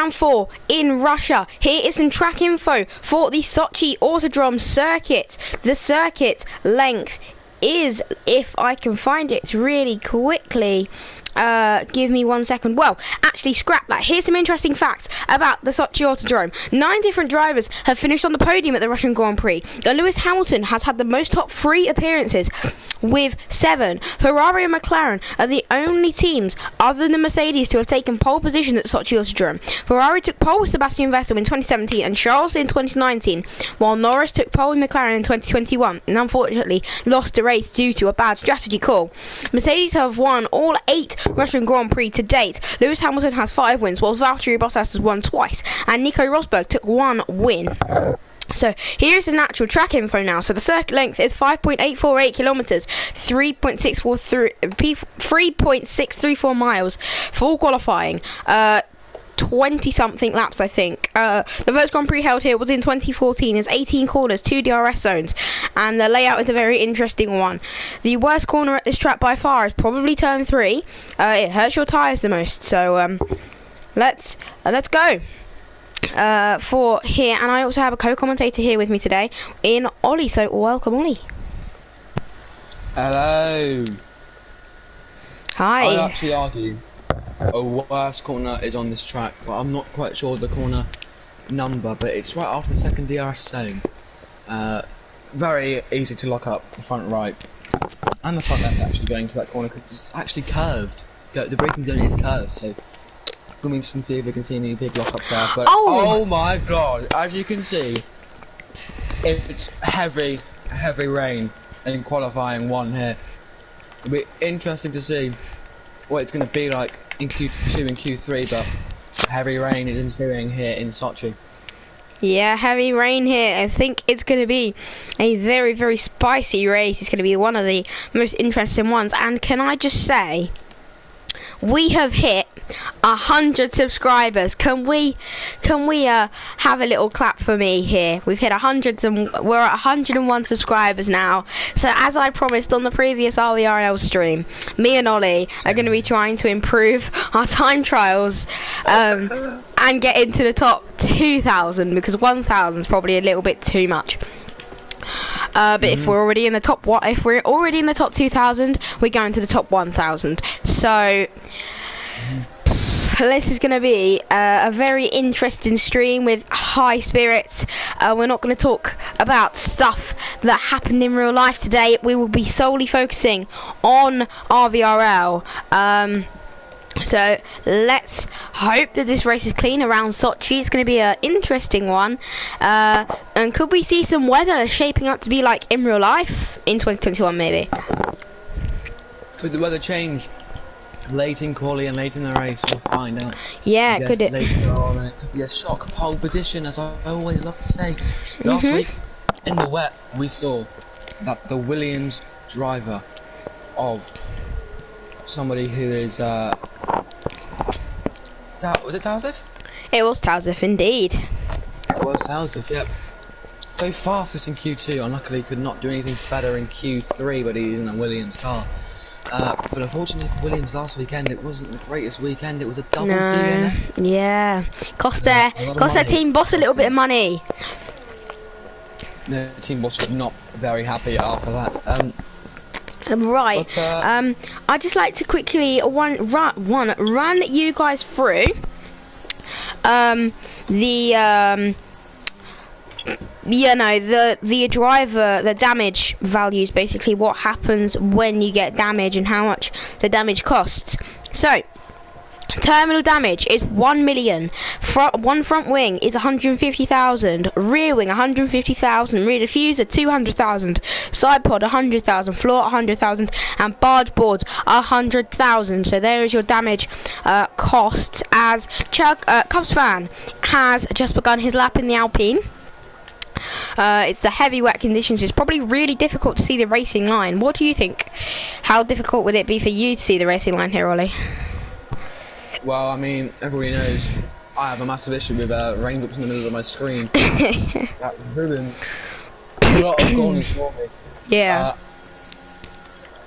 round 4 in Russia. Here is some track info for the Sochi Autodrome circuit. The circuit length is, if I can find it really quickly, give me 1 second. Well, actually, scrap that. Here's some interesting facts about the Sochi Autodrome. 9 different drivers have finished on the podium at the Russian Grand Prix. Lewis Hamilton has had the most top 3 appearances with 7. Ferrari and McLaren are the only teams other than Mercedes to have taken pole position at the Sochi Autodrome. Ferrari took pole with Sebastian Vettel in 2017 and Charles in 2019, while Norris took pole with McLaren in 2021 and unfortunately lost the race due to a bad strategy call. Mercedes have won all 8 Russian Grand Prix to date. Lewis Hamilton has 5 wins, whilst Valtteri Bottas has won twice, and Nico Rosberg took 1 win. So here's the natural track info now. So the circuit length is 5.848 kilometers, 3.634 miles. Full qualifying. 20 something laps, I think. The first Grand Prix held here was in 2014. There's 18 corners, 2 DRS zones, and the layout is a very interesting one. The worst corner at this track by far is probably turn 3. It hurts your tyres the most. So let's go for here. And I also have a co-commentator here with me today in Ollie. So welcome, Ollie. Hello. Hi. I'd actually argue a worst corner is on this track, but I'm not quite sure the corner number, but it's right after the second DRS zone. Very easy to lock up the front right and the front left actually going to that corner because it's actually curved. The braking zone is curved, so it'll be interesting to see if we can see any big lockups there. But oh my god, as you can see, it's heavy rain in qualifying 1 here. It'll be interesting to see what it's going to be like in Q2 and Q3, but heavy rain is ensuing here in Sochi. Yeah, heavy rain here. I think it's going to be a very, very spicy race. It's going to be one of the most interesting ones. And can I just say, we have hit 100 subscribers. Can we have a little clap for me here? We've hit 100 and we're at 101 subscribers now. So as I promised on the previous RVRL stream, me and Ollie are going to be trying to improve our time trials and get into the top 2,000, because 1,000 is probably a little bit too much. But if we're already in the top 2,000, we're going to the top 1,000. So this is going to be a very interesting stream with high spirits. We're not going to talk about stuff that happened in real life today. We will be solely focusing on RVRL. So let's hope that this race is clean around Sochi. It's going to be an interesting one. And could we see some weather shaping up to be like in real life in 2021 maybe? Could the weather change late in quali and late in the race? We'll find out. Yeah, could it? Later on, it could be a shock pole position, as I always love to say. Last week, in the wet, we saw that the Williams driver of somebody who is was it Tausif? It was Tausif indeed. It was Tausif, yep. Go fastest in Q2. Unluckily, could not do anything better in Q3, but he's in a Williams car. But unfortunately for Williams last weekend, it wasn't the greatest weekend. It was a double DNF. Yeah, cost their team boss a little bit of money. The team boss was not very happy after that. Right. But, I'd just like to quickly run you guys through the damage values, basically what happens when you get damage and how much the damage costs. So terminal damage is 1 million. One front wing is 150,000. Rear wing 150,000. Rear diffuser 200,000. Side pod 100,000. Floor 100,000. And barge boards 100,000. So there is your damage costs. As Cubs fan has just begun his lap in the Alpine. It's the heavy wet conditions. It's probably really difficult to see the racing line. What do you think? How difficult would it be for you to see the racing line here, Ollie? Well, I mean, everybody knows I have a massive issue with raindrops in the middle of my screen. That ruined a lot of corners for me. Yeah.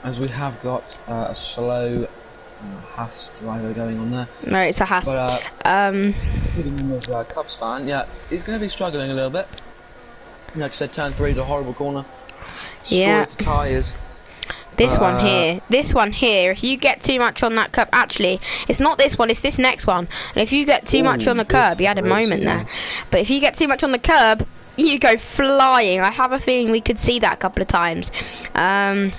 As we have got a slow Haas driver going on there. No, it's a Haas. But Cubs fan, yeah, he's going to be struggling a little bit. Like I said, turn 3 is a horrible corner. Yeah. Destroys the tyres. This one here, if you get too much on that curb, actually, it's not this one, it's this next one. And if you get too much on the curb, you had a moment there. But if you get too much on the curb, you go flying. I have a feeling we could see that a couple of times. But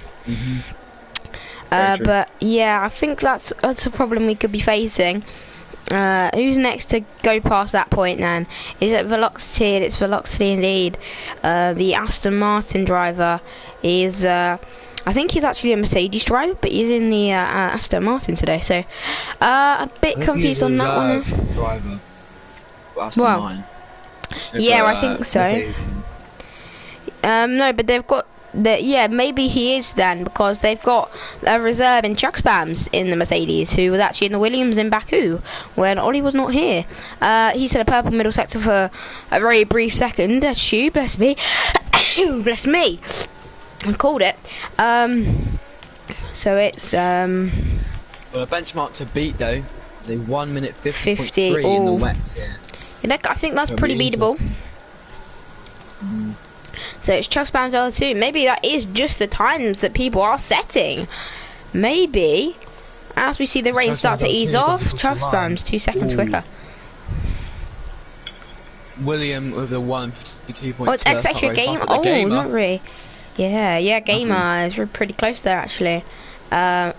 yeah, I think that's a problem we could be facing. Who's next to go past that point then? Is it Velocity? It's Velocity indeed. The Aston Martin driver is, I think he's actually a Mercedes driver, but he's in the Aston Martin today, so a bit confused on that one. Driver, Aston Martin. Yeah, I think so. No, but they've got yeah, maybe he is then, because they've got a reserve in Chuck Spams in the Mercedes, who was actually in the Williams in Baku when Ollie was not here. He said a purple middle sector for a very brief second. Shoo, bless me. Bless me. I called it. So it's well, a benchmark to beat though is a 1 minute 50.3 in the wet here. Yeah, I think that's pretty beatable. So it's Chuck Spams L2. Maybe that is just the times that people are setting. Maybe as we see the rain start to ease off, Chuck Spams 2 seconds quicker. William with the 152.2. Oh, it's extra game. Oh, not really. Yeah, Gamer is pretty close there actually. And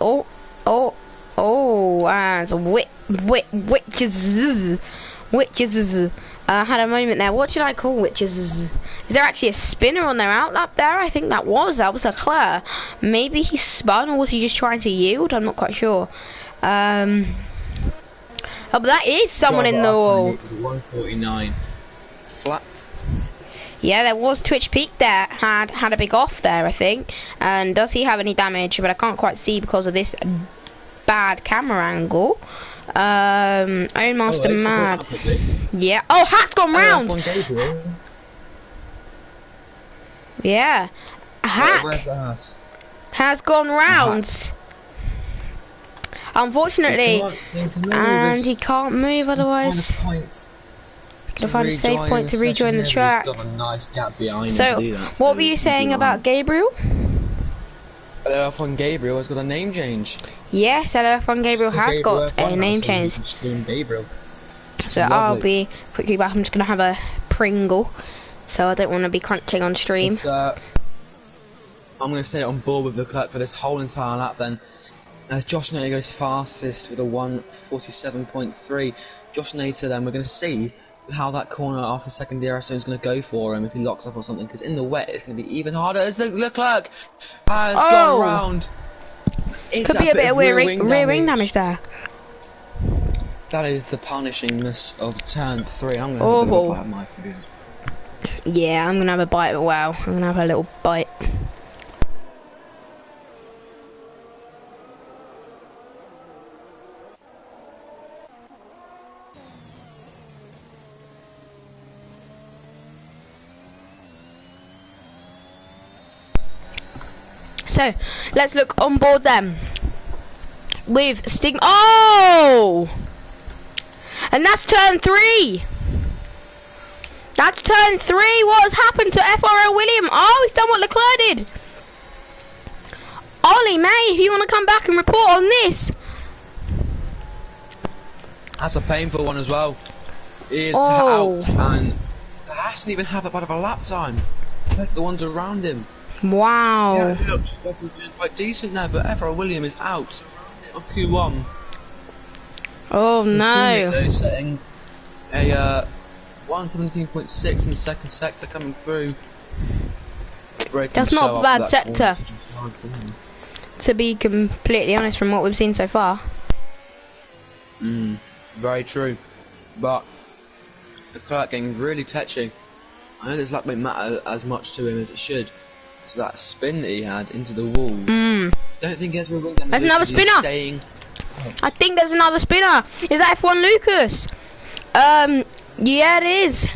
Witches had a moment there. What should I call Witches? Is there actually a spinner on their outlap there? I think that was Leclerc. Maybe he spun, or was he just trying to yield? I'm not quite sure. Oh, but that is someone in the wall. 149 flat. Yeah, there was Twitch Peak there, had a big off there, I think. And does he have any damage? But I can't quite see because of this bad camera angle. Own Master Mad. Yeah. Oh, Hat's gone round. Yeah. Hat where's the house? Has gone round. Unfortunately, and he can't move otherwise. To find a safe point to rejoin the track. Got a nice gap behind so, him to do that, what were you saying about Gabriel? F1 Gabriel has got a name change. Yes, F1 Gabriel has got a name change. Gabriel. So I'll be quickly back. I'm just gonna have a Pringle, so I don't want to be crunching on stream. I'm gonna stay on board with Leclerc for this whole entire lap then. As Josh Nader goes fastest with a 147.3. Josh Nader then, we're gonna see how that corner after second DRS zone is going to go for him if he locks up or something, because in the wet it's going to be even harder as the Leclerc has gone round. Could be a bit of rear wing damage there. That is the punishingness of turn 3. I'm going to have a little bite of my food. Yeah, I'm going to have a bite. Wow, I'm going to have a little bite. So, let's look on board then. With Sting. Oh! And that's turn 3. That's turn 3. What has happened to RVRL William? Oh, he's done what Leclerc did. Ollie, May, if you want to come back and report on this. That's a painful one as well. He is out and hasn't even had that bad of a lap time compared to the ones around him. Wow. Yeah, he looks like he's doing quite decent there, but RVRL William is out of Q1. Oh no. His teammate though setting a 117.6 in the second sector coming through. That's not a bad sector, to be completely honest, from what we've seen so far. Very true. But Leclerc getting really touchy. I know this lap won't matter as much to him as it should. So that spin that he had into the wall. Don't think he has real wing damage. There's another spinner. I think there's another spinner. Is that F1 Lucas? Yeah, it is.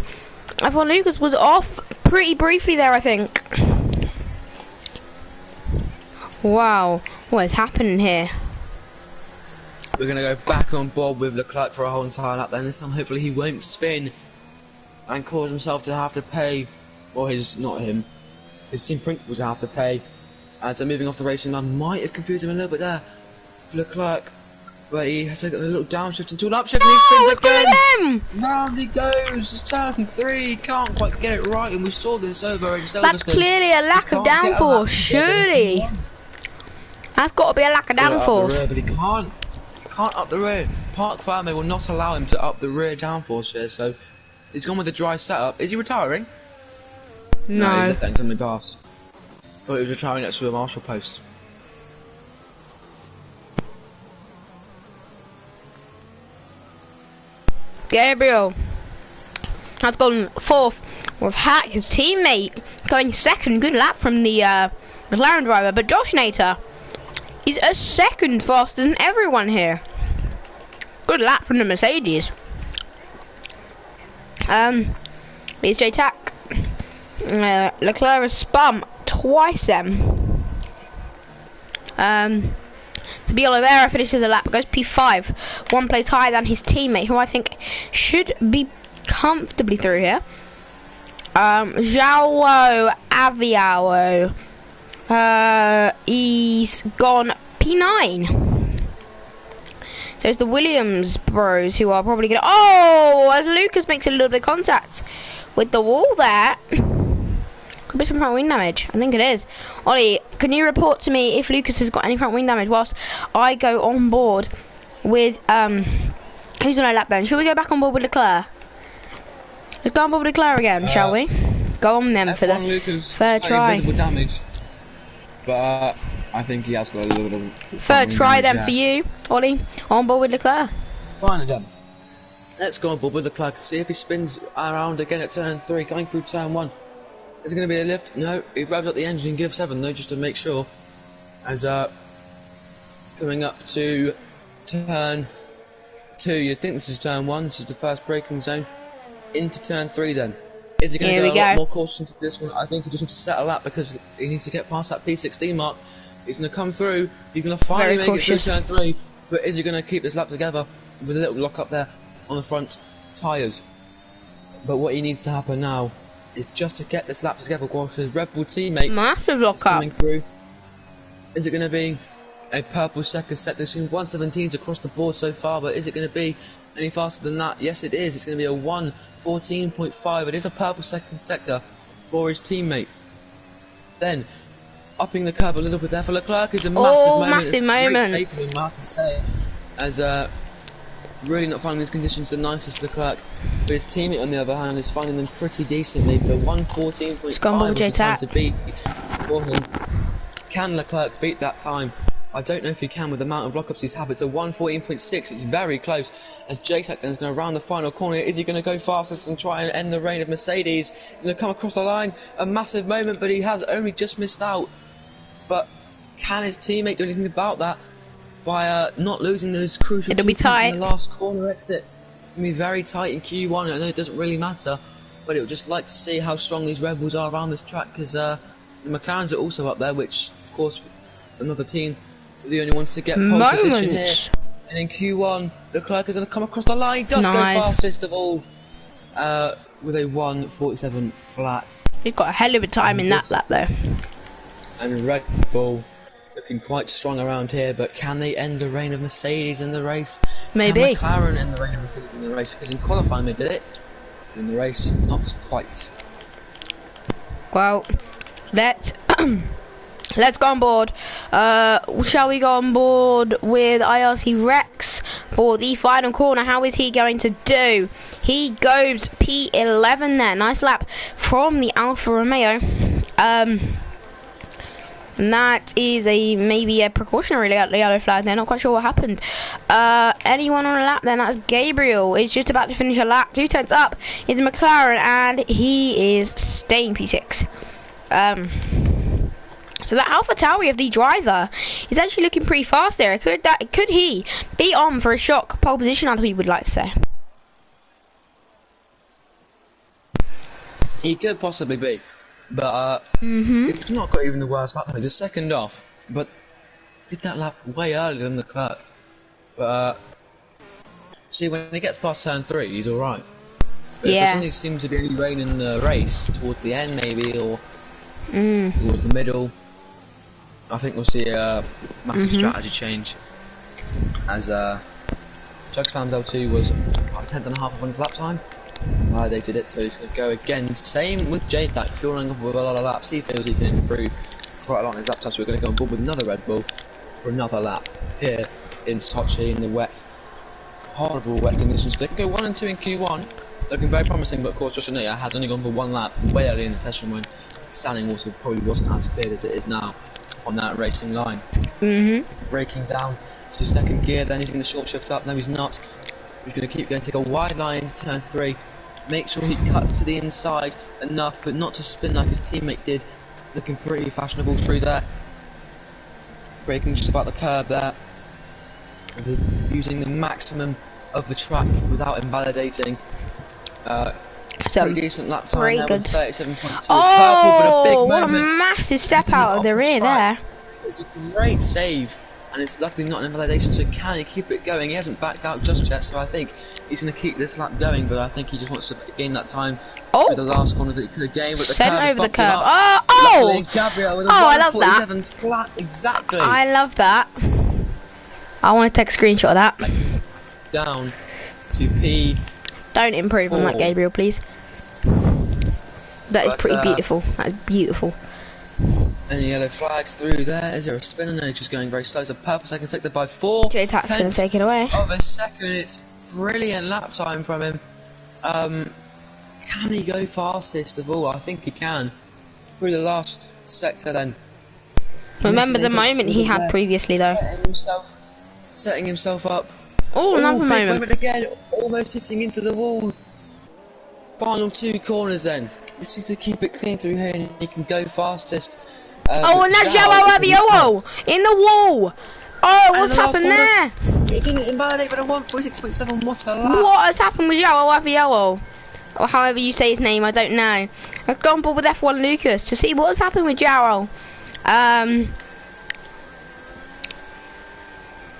F1 Lucas was off pretty briefly there, I think. Wow, what is happening here? We're going to go back on board with Leclerc for a whole entire lap, then this time hopefully he won't spin and cause himself to have to pay, or his team principals have to pay, as they're moving off the racing line. Might have confused him a little bit there for Leclerc, but he has to get a little downshift into an upshift, and he spins again. Round he goes. It's turn 3. Can't quite get it right, and we saw this over in Silverstone. That's clearly a lack of downforce, surely. That's got to be a lack of downforce. But he can't up the rear. Park Farmer will not allow him to up the rear downforce here, so he's gone with a dry setup. Is he retiring? No. He's letting somebody pass. Thought he was retiring next to a marshal post. Gabriel has gone fourth with Hack, his teammate, going second. Good lap from the McLaren driver, but Josh Nater is a second faster than everyone here. Good lap from the Mercedes. Here's J-Tac. Leclerc has spun twice then. To be Oliveira finishes the lap, goes P5, one place higher than his teammate, who I think should be comfortably through here. João Aviao, he's gone P9. So it's the Williams bros who are probably gonna. Oh, as Lucas makes a little bit of contact with the wall there. Could be some front wing damage. I think it is. Ollie, can you report to me if Lucas has got any front wing damage whilst I go on board with who's on a lap then? Shall we go back on board with Leclerc? Let's go on board with Leclerc again, shall we? Go on then for the Lucas third try. Visible damage, but I think he has got a little bit of third try then for you, Ollie. On board with Leclerc. Fine again. Let's go on board with Leclerc. See if he spins around again at turn 3, going through turn 1. Is it going to be a lift? No, he revved up the engine in gear 7 though, just to make sure. As coming up to turn 2, you'd think this is turn 1, this is the first braking zone. Into turn 3 then. Is he going to go a lot more caution to this one? I think he just needs to settle up because he needs to get past that P16 mark. He's going to come through, he's going to finally make it through turn 3, but is he going to keep this lap together with a little lock up there on the front tyres? But what he needs to happen now is just to get this lap together whilst his Red Bull teammate is coming through. Is it going to be a purple second sector? We've seen 117s across the board so far, but is it going to be any faster than that? Yes, it is. It's going to be a 1:14.5. It is a purple second sector for his teammate. Then, upping the curve a little bit there for Leclerc is a massive moment. Massive moment. Great safety on Mark to say, as really not finding these conditions the nicest Leclerc, but his teammate on the other hand is finding them pretty decently. But 1:14.5 was the time to beat for him. Can Leclerc beat that time? I don't know if he can with the amount of lockups he's had. It's a 1:14.6. It's very close. As J-Tac then is going to round the final corner. Is he going to go fastest and try and end the reign of Mercedes? He's going to come across the line. A massive moment, but he has only just missed out. But can his teammate do anything about that by not losing those crucial 2 points in the last corner exit? It's going to be very tight in Q1. I know it doesn't really matter, but it would just like to see how strong these Red Bulls are around this track, because the McLarens are also up there, which, of course, another team are the only ones to get pole position here. And in Q1, Leclerc is going to come across the line. He does go fastest of all with a 1:47 flat. He's got a hell of a time in that lap, though. And Red Bull looking quite strong around here, but can they end the reign of Mercedes in the race? Maybe. Can McLaren end the reign of Mercedes in the race? Because in qualifying they did it. In the race, not quite. Well, let's go on board. Shall we go on board with IRC Rex for the final corner? How is he going to do? He goes P11 there. Nice lap from the Alfa Romeo. And that is maybe a precautionary yellow flag. They're not quite sure what happened. Anyone on a lap then? That's Gabriel. Is just about to finish a lap. 2 tenths up is McLaren, and he is staying P6. So that AlphaTauri of the driver is actually looking pretty fast there. Could he be on for a shock pole position, as we would like to say? He could possibly be, but it's not got even the worst lap time. He's a second off, but did that lap way earlier than Leclerc. But see, when he gets past turn 3, he's alright. But Yeah. if there suddenly seems to be any rain in the race, towards the end maybe, or towards the middle, I think we'll see a massive strategy change. As Chugspam's L2 was about a tenth and a half of his lap time. They did it, so he's going to go again. Same with J-Pack, fueling up with a lot of laps. He feels he can improve quite a lot in his lap time, so we're going to go on board with another Red Bull for another lap here in Sochi in the wet, horrible wet conditions. They can go 1 and 2 in Q1, looking very promising, but of course Josh Ania has only gone for 1 lap way early in the session when standing water probably wasn't as clear as it is now on that racing line. Breaking down to second gear, then he's going to short shift up. No, he's not. He's going to keep going, take a wide line into turn 3. Make sure he cuts to the inside enough, but not to spin like his teammate did. Looking pretty fashionable through there. Braking just about the curb there. Using the maximum of the track without invalidating. Pretty decent lap time there with 37.2. Oh, purple, but a big what a moment. massive step out of the rear there. It's a great save, and it's luckily not an invalidation, so can he keep it going? He hasn't backed out just yet, so I think he's going to keep this lap going, but I think he just wants to gain that time with the last corner that he could have gained. But the Sent curb over the curb. Luckily, Gabriel with a I love that. 147 flat, exactly. I love that. I want to take a screenshot of that. Down to P. Don't improve on that, Gabriel, please. That is pretty beautiful. That is beautiful. Any yellow flags through there? Is there a spinner? No, just going very slow. It's a purple second sector by 4. J-Tack's going to take it away. Of a second. It's brilliant lap time from him. Can he go fastest of all? I think he can. Through the last sector then. Remember the moment he had previously though. Setting himself up. Oh, another moment again. Almost hitting into the wall. Final 2 corners then. This is to keep it clean through here and he can go fastest. Oh, and that's Rabiot in the wall. Oh, what's happened there? It didn't invalidate, but a 146.7. What a lap. What has happened with Rabiot? Or however you say his name, I don't know. I've gone board with F1 Lucas to see what has happened with Jarrell.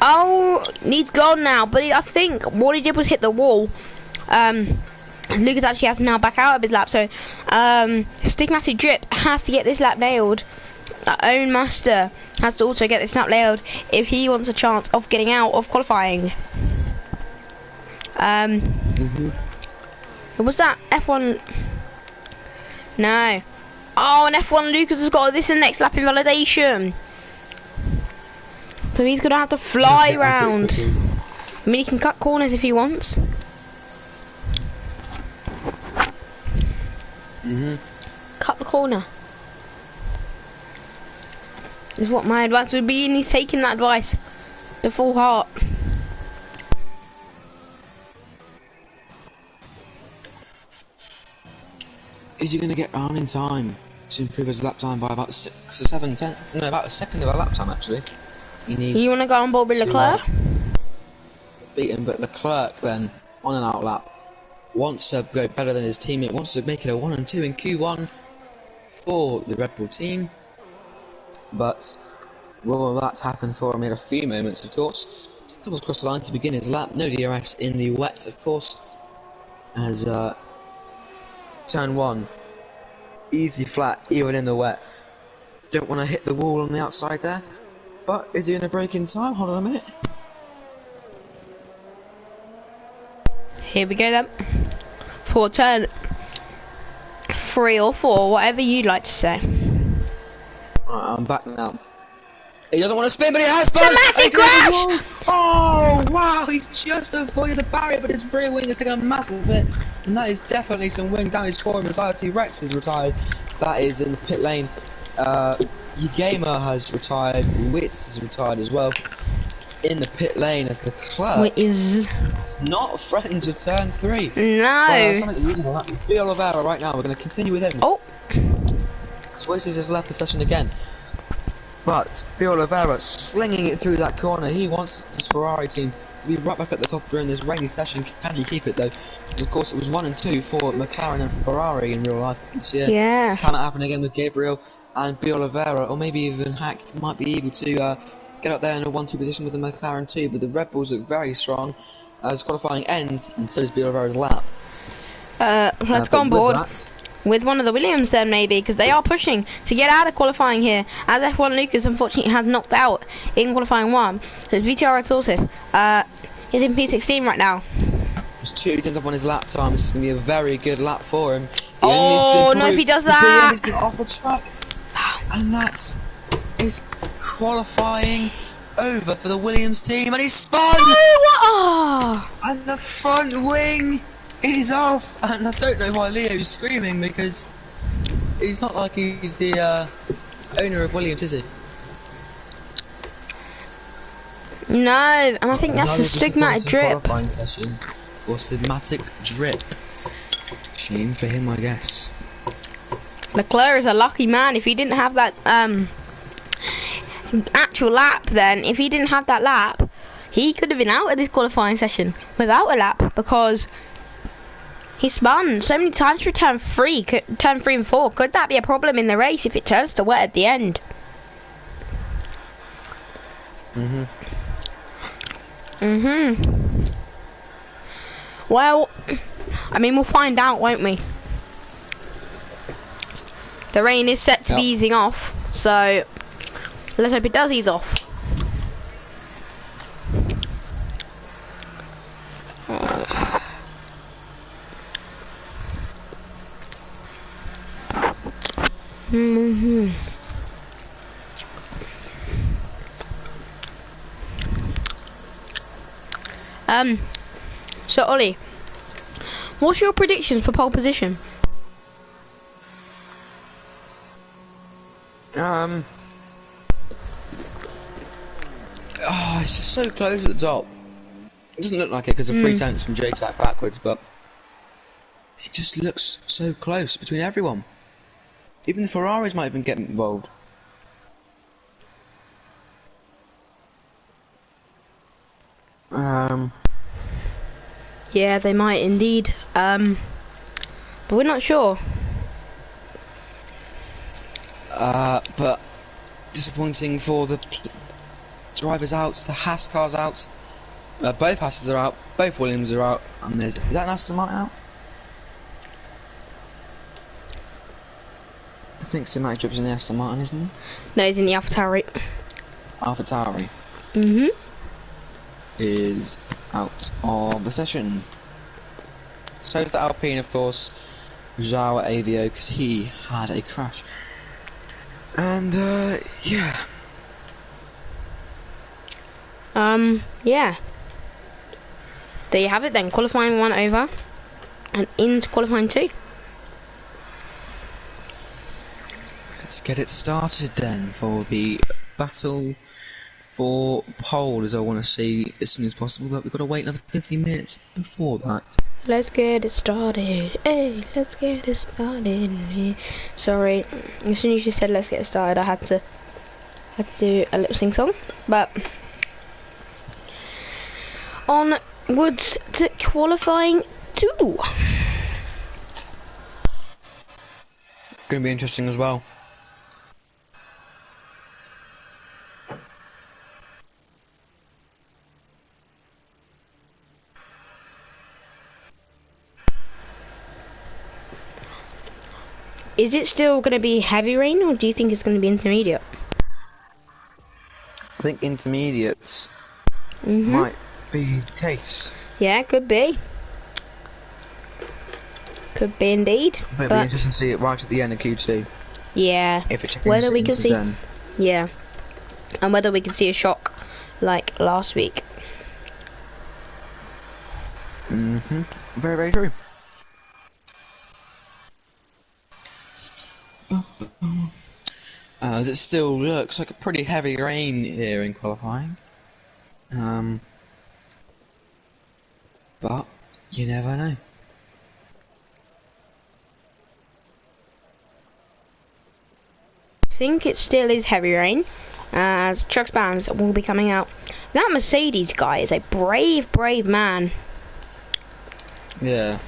Oh, he's gone now, but I think what he did was hit the wall. Lucas actually has to now back out of his lap, so Stigmatic Drip has to get this lap nailed. Our own Master has to also get this lap nailed if he wants a chance of getting out of qualifying. Was that F1? No. Oh, and F1 Lucas has got this in next lap invalidation. So he's gonna have to fly round. I mean, he can cut corners if he wants. Cut the corner is what my advice would be, and he's taking that advice to full heart. Is he going to get around in time to improve his lap time by about 6 or 7 tenths? No, about a second of a lap time actually. He needs. You want to go on board with Leclerc? Beat him, but Leclerc then on an out lap wants to go better than his teammate. Wants to make it a 1 and 2 in Q1 for the Red Bull team. But will that happen for him in a few moments? Of course, doubles across the line to begin his lap. No DRS in the wet, of course. As turn 1, easy flat, even in the wet. Don't want to hit the wall on the outside there. But is he going to break in time? Hold on a minute. Here we go then. For turn 3 or 4, whatever you'd like to say. I'm back now. He doesn't want to spin, but he has spun! Dramatic crash! Oh, wow, he's just avoided the barrier, but his rear wing has taken a massive hit. And that is definitely some wing damage for him, as IRT Rex is retired. That is in the pit lane. Yagamer has retired, Witz is retired as well. In the pit lane as the clerk. It's not friends with turn 3. No. B. Oliveira right now, we're going to continue with him. Oh. Witz has left the session again. But B. Oliveira slinging it through that corner. He wants this Ferrari team to be right back at the top during this rainy session. Can he keep it though? Because of course it was 1 and 2 for McLaren and Ferrari in real life this year. Yeah. Can it happen again with Gabriel and B. Oliveira, or maybe even Hack might be able to get up there in a 1-2 position with the McLaren too, but the Red Bulls look very strong as qualifying ends, and so does Bielra's lap. Let's go on board with one of the Williams then, maybe, because they are pushing to get out of qualifying here, as F1 Lucas unfortunately has knocked out in qualifying 1. So VTR Exhaustive is in P16 right now. There's 2 tenths up on his lap time. This is going to be a very good lap for him. Oh, no, if he does that! He's off the track. And that is qualifying over for the Williams team, and he's spun! No, what? Oh. And the front wing is off, and I don't know why Leo's screaming, because he's not like he's the owner of Williams, is he? No, and I think that's the stigmatic drip. Qualifying session for stigmatic drip. Shame for him, I guess. Leclerc is a lucky man. If he didn't have that actual lap, then if he didn't have that lap, he could have been out of this qualifying session without a lap, because he spun so many times for turn 3 and 4. Could that be a problem in the race if it turns to wet at the end? Well, I mean, we'll find out, won't we? The rain is set to be easing off, so let's hope it does ease off. So Ollie, what's your predictions for pole position? Oh, it's just so close at the top. It doesn't look like it because of 3 tenths from Jake's lap backwards, but it just looks so close between everyone. Even the Ferraris might even get involved. Yeah, they might indeed. But we're not sure. But disappointing for the drivers out, the Haas cars out. Both Haas's are out, both Williams are out, and is that an Aston Martin out? I think Stigmatic Drip's in the Aston Martin, isn't he? No, he's in the AlphaTauri. AlphaTauri is out of the session. So is the Alpine, of course, Zhao Avio, because he had a crash. And yeah. Yeah. There you have it then. Qualifying 1 over, and into qualifying 2. Let's get it started then for the battle for pole, as I want to see as soon as possible, but we've got to wait another 15 minutes before that. Let's get it started. Hey, let's get it started. Sorry, as soon as you said let's get it started, I had to do a lip sync song. But onwards to qualifying 2. Going to be interesting as well. Is it still going to be heavy rain, or do you think it's going to be intermediate? I think intermediates might be the case. Yeah, could be. Could be indeed. It'll be interesting to see it right at the end of Q2. Yeah. If it changes whether we can see, Zen. yeah, and whether we can see a shock like last week. Very, very true. As it still looks like a pretty heavy rain here in qualifying. But you never know. I think it still is heavy rain, as truck spams will be coming out. That Mercedes guy is a brave, brave man. Yeah.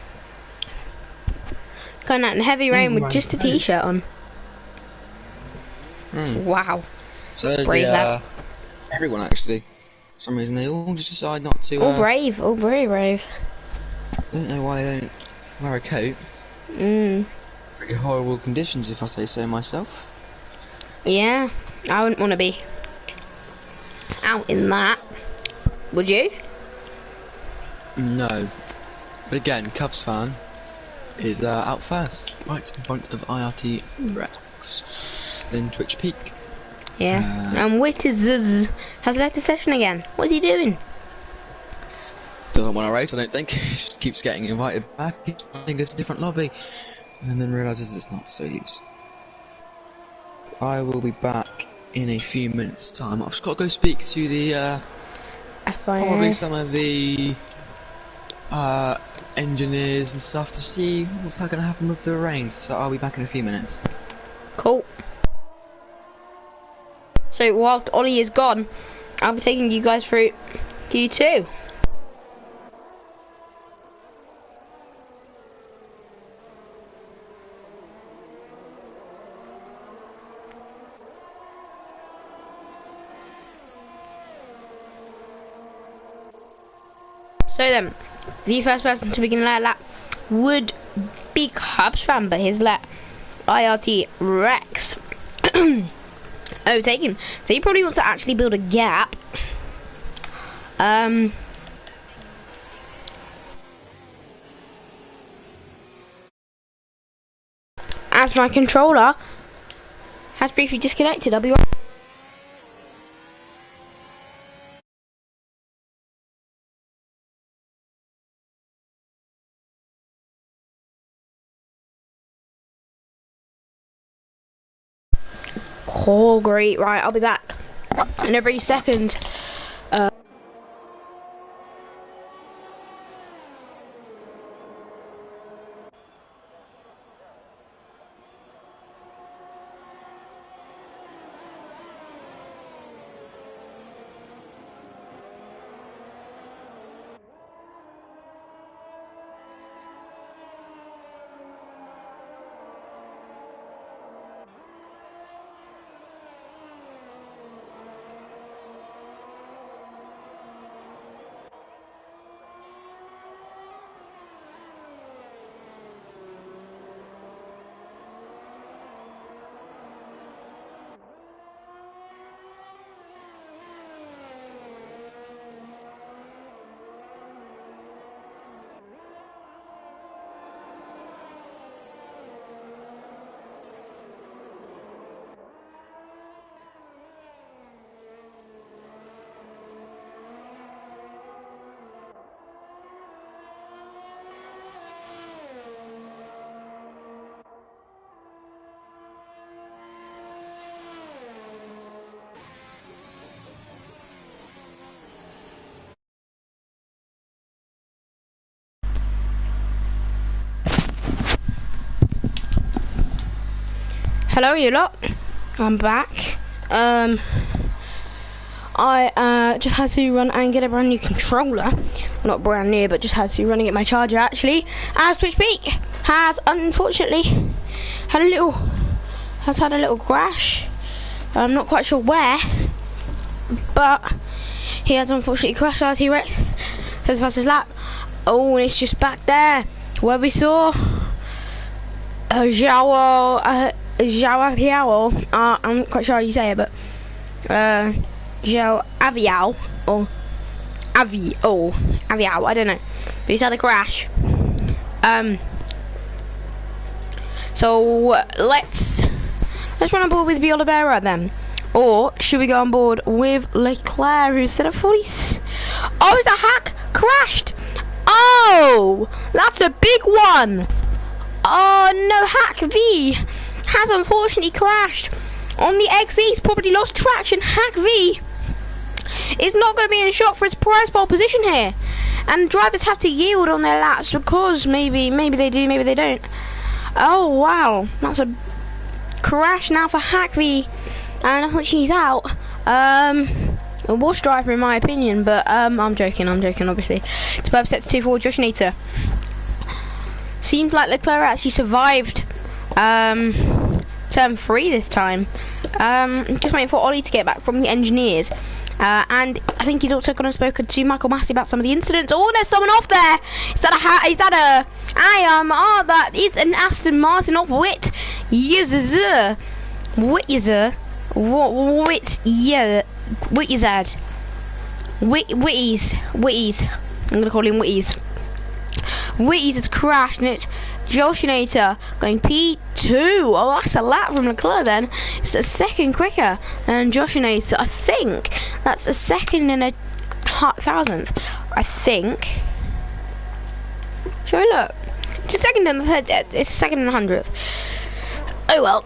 Going out in heavy rain with just a t-shirt on. Wow. So there's Brave the Everyone actually. For some reason they all just decide not to. All brave, all very brave. Don't know why they don't wear a coat. Pretty horrible conditions, if I say so myself. Yeah, I wouldn't want to be out in that. Would you? No. But again, Cubs fan is out first, right in front of IRT Rex, then Twitch Peak. Yeah. And Witters has left the session again. What's he doing? Doesn't want to race, I don't think. Just keeps getting invited back. I think it's a different lobby, and then realises it's not, so use. I will be back in a few minutes' time. I've just got to go speak to the probably some of the engineers and stuff to see what's going to happen with the rains. So I'll be back in a few minutes. Cool. So whilst Ollie is gone, I'll be taking you guys through Q2. So then, the first person to begin their lap would be Cubs fan, but his lap IRT Rex overtaken. So he probably wants to actually build a gap. As my controller has briefly disconnected, I'll be right. Oh great, right, I'll be back in a brief second. Hello you lot, I'm back. I just had to run and get a brand new controller. Well, not brand new, but just had to run and get my charger actually, as Twitch Peak has unfortunately had a little crash. I'm not quite sure where, but he has unfortunately crashed our T-Rex. So the fastest lap. Oh, and it's just back there where we saw Zhao Piao. I'm not quite sure how you say it, but Zhao Aviao or Aviao, I don't know. But he's had a crash. So let's run on board with the Oliveira then, or should we go on board with Leclerc, who's set at 40? Oh, the hack crashed. Oh, that's a big one. Oh no, Hack V has unfortunately crashed on the XE. He's probably lost traction. Hack V is not going to be in shot for his prize pole position here, and drivers have to yield on their laps because maybe they do, maybe they don't. Oh wow, that's a crash now for Hack V, and unfortunately he's out. A wash driver in my opinion, but I'm joking obviously. It's both set to 2-4 Josh Nater. Seems like Leclerc actually survived turn 3 this time. Just waiting for Ollie to get back from the engineers. and I think he's also going to spoken to Michael Massey about some of the incidents. Oh, there's someone off there. Is that that is an Aston Martin off Wit. Wittizer. Witties. I'm gonna call him Witties. Witties has crashed, and it's Joshinator going P2. Oh, that's a lap from Leclerc then. It's a second quicker than Joshinator. I think that's a second and a thousandth. I think. Shall we look? It's a second and a third. It's a second and a hundredth. Oh well.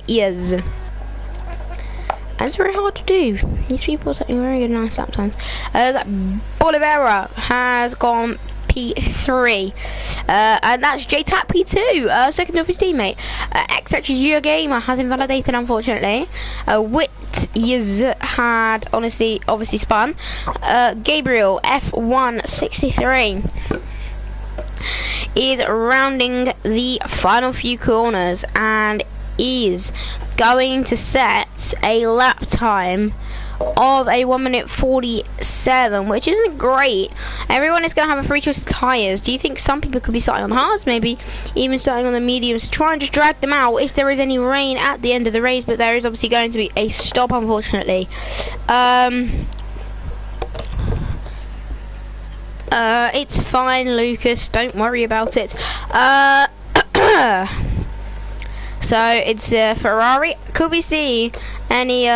Yes. That's very hard to do. These people are setting very good nice lap times. Bolivera has gone P3. And that's JTAC P2, second of his teammate. XXU Gamer has invalidated, unfortunately. Wit had obviously spun. Gabriel F163 is rounding the final few corners and is going to set a lap time of a 1:47, which isn't great. Everyone is going to have a free choice of tyres. Do you think some people could be starting on the hards, maybe even starting on the mediums, to try and just drag them out if there is any rain at the end of the race? But there is obviously going to be a stop, unfortunately. It's fine, Lucas, don't worry about it. So it's Ferrari. Could we see any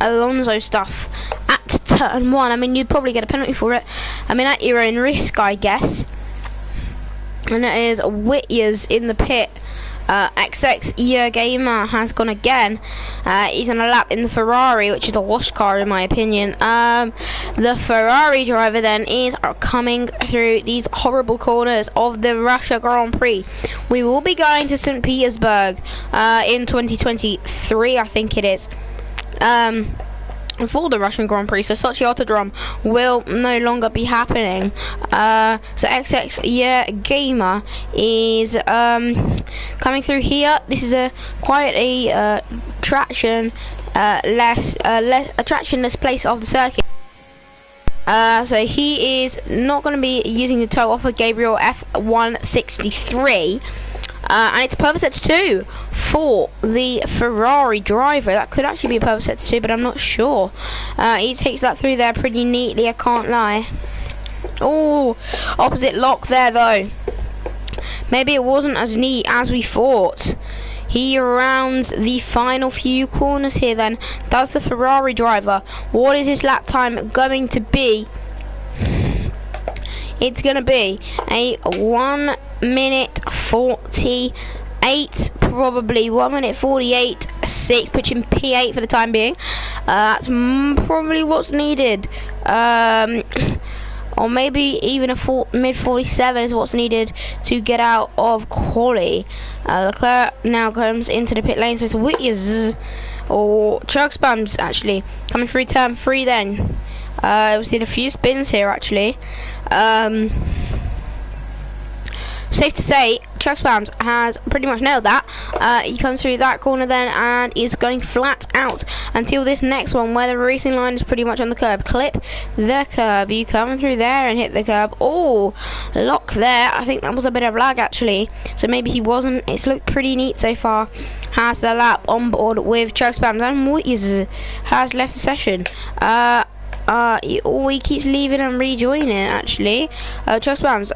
Alonso stuff at turn 1? I mean, you'd probably get a penalty for it. I mean, at your own risk, I guess. And it is Whittier's in the pit. XX Gamer has gone again. He's on a lap in the Ferrari, which is a wash car in my opinion. The Ferrari driver then is coming through these horrible corners of the Russia Grand Prix. We will be going to St. Petersburg in 2023, I think it is. For the Russian Grand Prix, so Sochi Autodrome will no longer be happening. So XX Gamer is coming through here. This is quite a tractionless place of the circuit. So he is not going to be using the toe off of Gabriel F163. And it's a purple set 2 for the Ferrari driver. That could actually be a purple set 2, but I'm not sure. He takes that through there pretty neatly, I can't lie. Oh, opposite lock there though. Maybe it wasn't as neat as we thought. He rounds the final few corners here then. Does the Ferrari driver. What is his lap time going to be? It's going to be a 1:48, probably 1:48.6, pitching P8 for the time being. That's probably what's needed. Or maybe even a mid-47 is what's needed to get out of quali. Leclerc now comes into the pit lane, so it's Whittiers or Chug Spams actually coming through turn 3 then. We've seen a few spins here actually. Safe to say, Chuck Spams has pretty much nailed that. He comes through that corner then and is going flat out until this next one where the racing line is pretty much on the curb. Clip the curb. You come through there and hit the curb. Oh, lock there. I think that was a bit of lag actually. So maybe he wasn't. It's looked pretty neat so far. Has the lap on board with Chuck Spams and Moises has left the session. He keeps leaving and rejoining actually. Chuck Spams,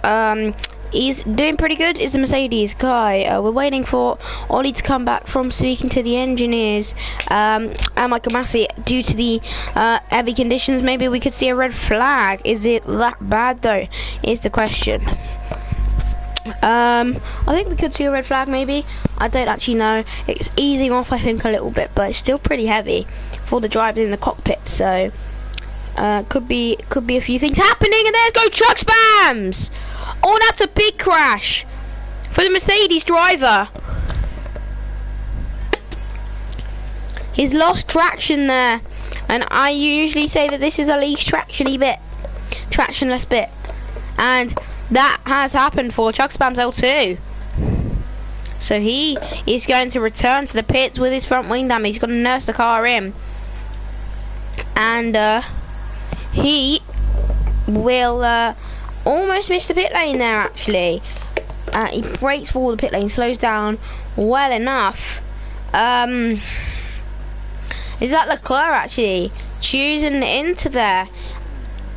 he's doing pretty good. It's a Mercedes guy. We're waiting for Ollie to come back from speaking to the engineers and Michael Massey. Due to the heavy conditions, maybe we could see a red flag. Is it that bad though, is the question. I think we could see a red flag maybe. I don't actually know. It's easing off I think a little bit, but it's still pretty heavy for the drivers in the cockpit, so could be a few things happening. And there's go Truck Spams. Oh, that's a big crash for the Mercedes driver. He's lost traction there, and I usually say that this is the least tractionless bit, and that has happened for Chuck Spams L2. So he is going to return to the pits with his front wing damage. He's going to nurse the car in. And he will almost miss the pit lane there, actually. He brakes for the pit lane, slows down well enough. Is that Leclerc actually choosing into there?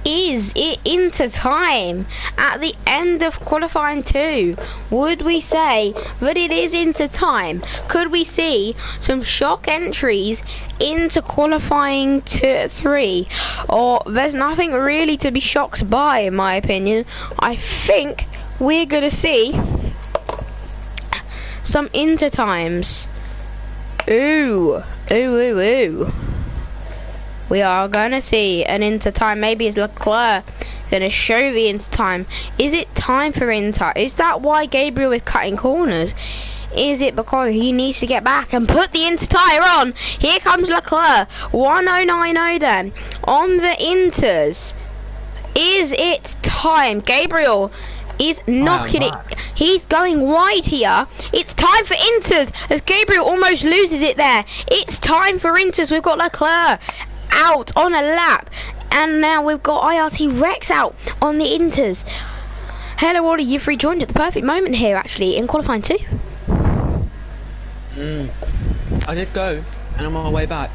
Is it into time at the end of qualifying 2? Would we say that it is into time? Could we see some shock entries into qualifying 3? Or there's nothing really to be shocked by, in my opinion. I think we're gonna see some into times. Ooh. We are gonna see an Inter time. Maybe it's Leclerc gonna show the Inter time. Is it time for Inter? Is that why Gabriel is cutting corners? Is it because he needs to get back and put the Inter tyre on? Here comes Leclerc. 1090 then on the Inters. Is it time? Gabriel is knocking it. He's going wide here. It's time for Inters as Gabriel almost loses it there. It's time for Inters. We've got Leclerc out on a lap, and now we've got IRT Rex out on the Inters. Hello Ollie, you've rejoined at the perfect moment here actually in qualifying 2. I did go, and on my way back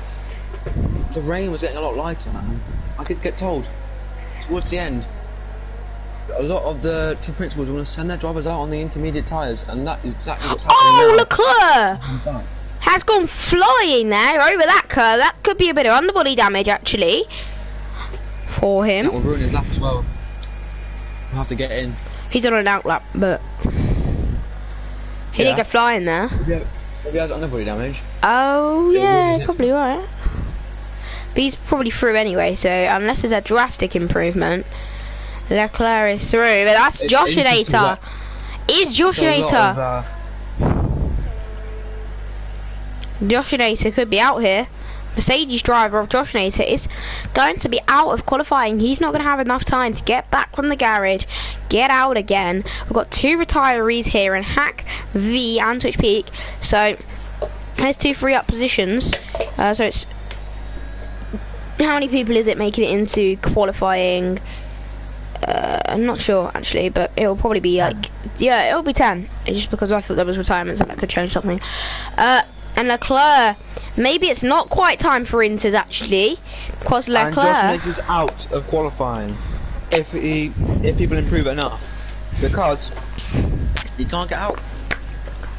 the rain was getting a lot lighter, man. I could get told towards the end a lot of the team principals want to send their drivers out on the intermediate tyres, and that is exactly what's happening now. Leclerc has gone flying there over that curve. That could be a bit of underbody damage actually for him. That will ruin his lap as well. We'll have to get in. He's on an out lap, but he did go flying there. If he has underbody damage. Oh yeah, probably right. But he's probably through anyway, so unless there's a drastic improvement, Leclerc is through. But that's Joshinator. Is Joshinator? Joshinator could be out here. Mercedes driver of Joshinator is going to be out of qualifying. He's not going to have enough time to get back from the garage, get out again. We've got 2 retirees here in Hack V and Twitch Peak. So there's 2 free up positions. So it's how many people is it making it into qualifying? I'm not sure actually, but it'll probably be 10. Like, yeah, it'll be 10. Just because I thought there was retirements and that could change something. And Leclerc, maybe it's not quite time for Inters actually, because Leclerc. And Josh is out of qualifying if people improve enough, because he can't get out.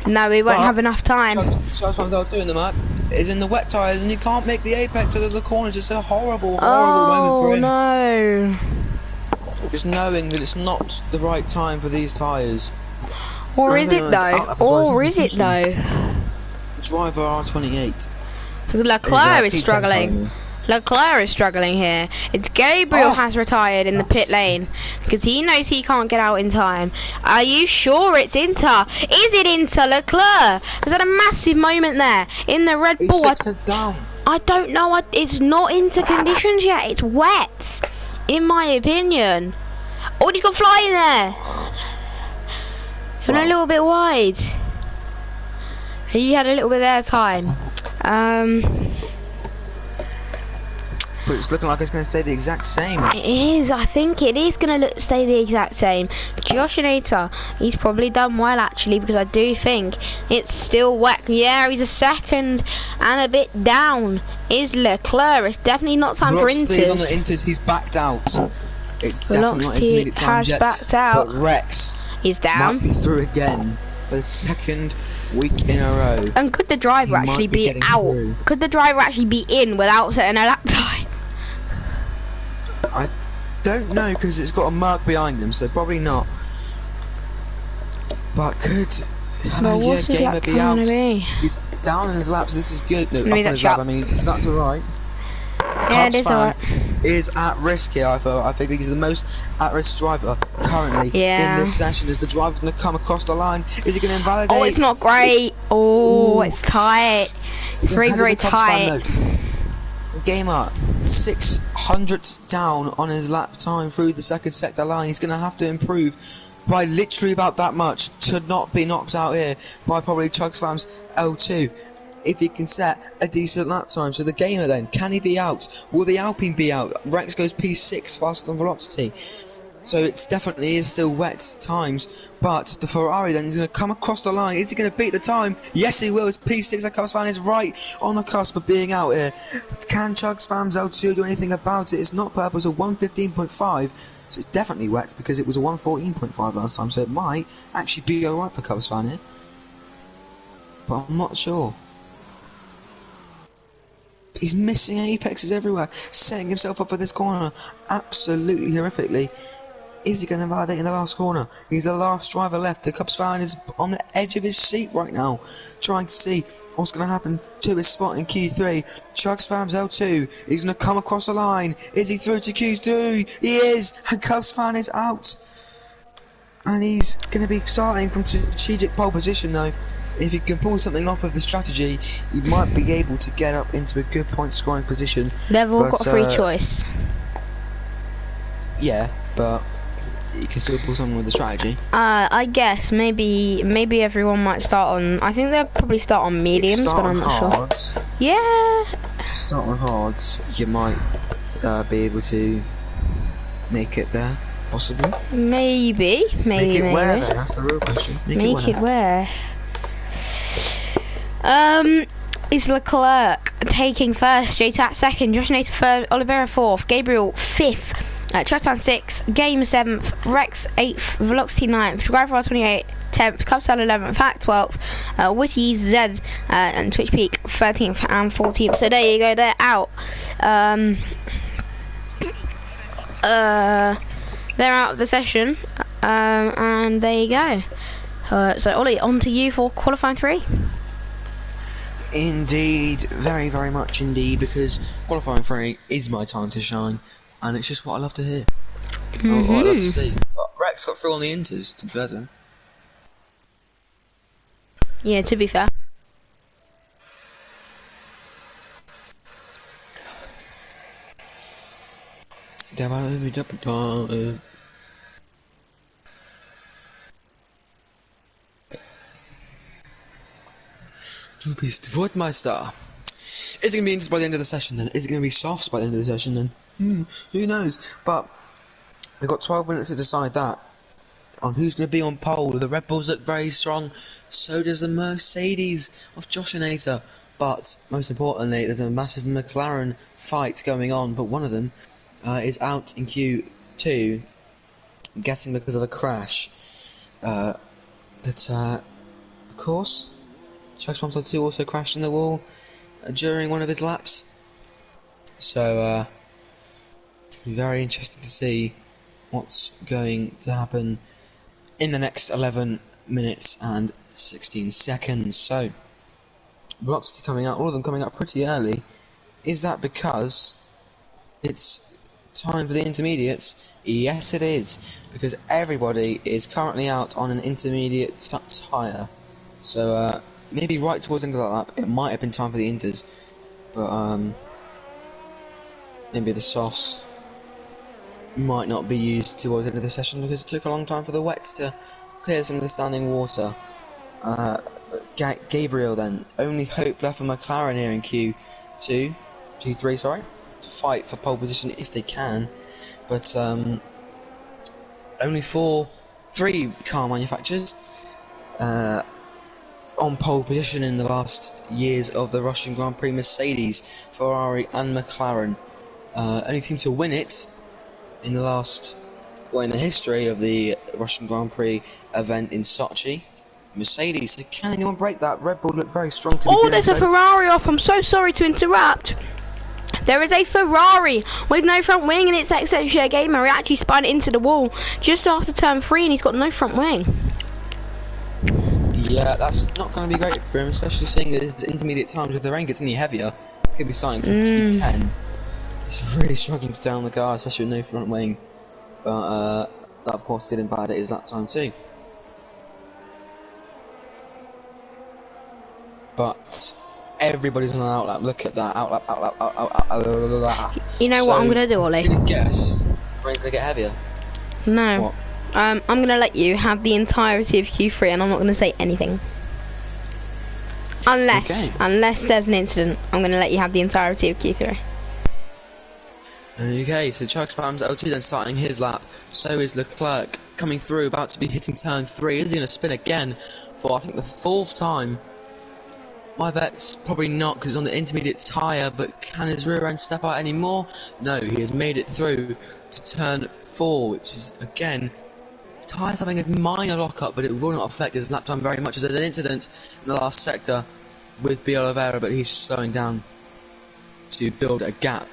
No, we won't have enough time. Charles Manzel doing the mark is in the wet tyres, and you can't make the apex of the corners. It's a horrible moment for him. Oh no! Just knowing that it's not the right time for these tyres. Or is it though? Or is it though? Driver R28. Leclerc is struggling. Leclerc is struggling here. It's Gabriel has retired in the pit lane because he knows he can't get out in time. Are you sure it's Inter? Is it Inter? Leclerc has had a massive moment there in the Red Bull. 6 cents down. I don't know. It's not Inter conditions yet. It's wet, in my opinion. Oh, he's got flying there. Went a little bit wide. He had a little bit of time. But it's looking like it's going to stay the exact same. It is. I think it is going to stay the exact same. Joshinator, he's probably done well actually, because I do think it's still wet. Yeah, he's a second and a bit down. Is Leclerc? It's definitely not time for Inters. On the Inters, he's backed out. It's definitely not intermediate time yet. Backed out. But Rex is down. Might be through again for the second week in a row. And could the driver actually be out? Through. Could the driver actually be in without setting a lap time? I don't know, because it's got a mark behind him, so probably not. But could Gamer be out? He's down in his laps. This is good. No, up in his lap. I mean, that's alright. Yeah, it is alright. Is at risk here. I think he's the most at-risk driver currently in this session. Is the driver going to come across the line? Is he going to invalidate? Oh, it's not great. Oh, it's tight. It's very, very tight. Gamer 600 down on his lap time through the second sector line. He's going to have to improve by literally about that much to not be knocked out here by probably Chugsfam's L2. If he can set a decent lap time. So the gainer then, can he be out? Will the Alpine be out? Rex goes P6 faster than Velocity. So it's definitely is still wet at times, but the Ferrari then is going to come across the line. Is he going to beat the time? Yes, he will. It's P6. The Cubs fan is right on the cusp of being out here. Can Chugs fans L2 do anything about it? It's not purple. It's a 115.5, so it's definitely wet because it was a 114.5 last time. So it might actually be alright for Cubs fan here, but I'm not sure. He's missing apexes everywhere, setting himself up for this corner absolutely horrifically. Is he going to validate in the last corner? He's the last driver left. The Cubs fan is on the edge of his seat right now, trying to see what's going to happen to his spot in Q3. Chugs Fam's L2. He's going to come across the line. Is he through to Q3? He is. And Cubs fan is out. And he's going to be starting from strategic pole position though. If he can pull something off of the strategy, he might be able to get up into a good point scoring position. They've all got a free choice. Yeah, but you can still pull something with the strategy. I guess maybe everyone might start on. I think they'll probably start on mediums, but I'm not sure. Yeah. Start on hards. You might be able to make it there, possibly. Maybe. Make it where? Then? That's the real question. Make it where? Is Leclerc taking first, J-Tat second, Josh Nato third, Oliveira fourth, Gabriel fifth, Trustan sixth, Game seventh, Rex eighth, Velocity ninth, Driver 28 10th, Cubsal 11th, Hack 12th, Witty Z and Twitch Peak 13th and 14th. So there you go, they're out. They're out of the session, and there you go. So Ollie, on to you for qualifying 3. Indeed, very, very much indeed, because qualifying 3 is my time to shine, and it's just what I love to hear. What I love to see. But Rex got through on the inters, to be better. Yeah, to be fair. Du bist Wortmeister. Is it going to be inters by the end of the session then? Is it going to be softs by the end of the session then? Who knows? But we've got 12 minutes to decide that. On who's going to be on pole. The Red Bulls look very strong. So does the Mercedes of Joshinator. But most importantly, there's a massive McLaren fight going on. But one of them is out in Q2. I'm guessing because of a crash. But of course, Chugs Bombs 2 also crashed in the wall during one of his laps. So it's going to be very interesting to see what's going to happen in the next 11 minutes and 16 seconds. So, Velocity coming out, all of them coming out pretty early. Is that because it's time for the intermediates? Yes, it is, because everybody is currently out on an intermediate tyre. So, maybe right towards the end of that lap, it might have been time for the inters, but maybe the softs might not be used towards the end of the session because it took a long time for the wets to clear some of the standing water. Gabriel then, only hope left for McLaren here in Q3, sorry, to fight for pole position if they can, but only 3 car manufacturers on pole position in the last years of the Russian Grand Prix: Mercedes, Ferrari and McLaren. Only team to win it in the history of the Russian Grand Prix event in Sochi, Mercedes. So can anyone break that? Red Bull looked very strong to be doing there's so. a Ferrari off. I'm so sorry to interrupt. There is a Ferrari with no front wing, and it's XXJ Gamer. He actually spun into the wall just after turn 3, and he's got no front wing. Yeah, that's not going to be great for him, especially seeing that his intermediate times, if the rain gets any heavier, could be starting from P10. He's really struggling to stay on the car, especially with no front wing. But that of course did invalidate his lap time too. But everybody's on an outlap. Look at that outlap. You know what I'm gonna do, Ollie? Can you guess? Rain's gonna get heavier. No. What? I'm going to let you have the entirety of Q3 and I'm not going to say anything. Unless there's an incident, I'm going to let you have the entirety of Q3. Okay, so Chuck Spam's L2 then starting his lap. So is Leclerc coming through, about to be hitting turn 3. Is he going to spin again for, I think, the 4th time? My bet's probably not, because he's on the intermediate tyre, but can his rear end step out anymore? No, he has made it through to turn 4, which is, again, tyres having a minor lock-up, but it will not affect his lap time very much, as there's an incident in the last sector with B. Oliveira, but he's slowing down to build a gap.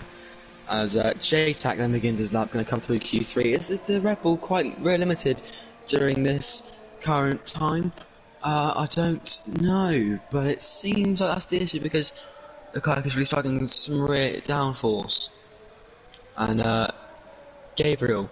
As JTAC then begins his lap, going to come through Q3. Is the Red Bull quite rear limited during this current time? I don't know, but it seems like that's the issue, because Leclerc is really struggling with some rear downforce. And Gabriel,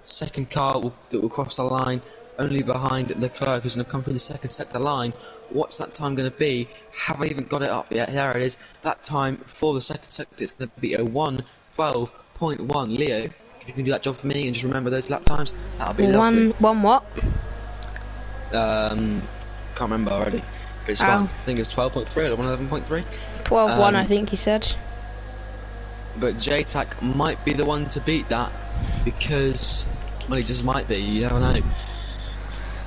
second car that will cross the line, only behind Leclerc, who's going to come through the second sector line. What's that time going to be? Haven't even got it up yet. There it is. That time for the second sector is going to be a 1:12.1. Leo, if you can do that job for me and just remember those lap times, that'll be lovely. One what? Can't remember already. But it's one. I think it's 12.3 or 11.3. 12.1, I think he said. But JTAC might be the one to beat that, because, well, he just might be, you never know.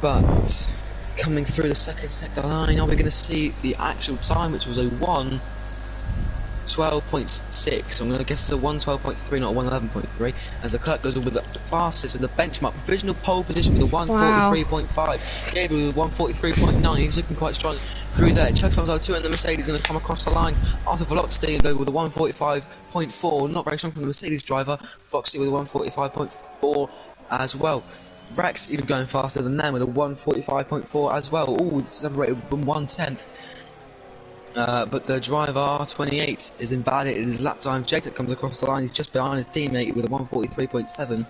But coming through the second sector line, are we going to see the actual time, which was a 1:12.6? I'm going to guess it's a 1:12.3, not a 1:11.3, as the Leclerc goes with the fastest with the benchmark provisional pole position with a 1:43.5. Gabriel with a 1:43.9. He's looking quite strong through there. Chuck comes out 2, and the Mercedes is going to come across the line after velocity and go with a 1:45.4. Not very strong from the Mercedes driver. Foxy with a 1:45.4 as well. Rex even going faster than them with a 1:45.4 as well. All separated from 1/10. But the driver R28 is invalidated his lap time. JTAC comes across the line. He's just behind his teammate with a 1:43.7,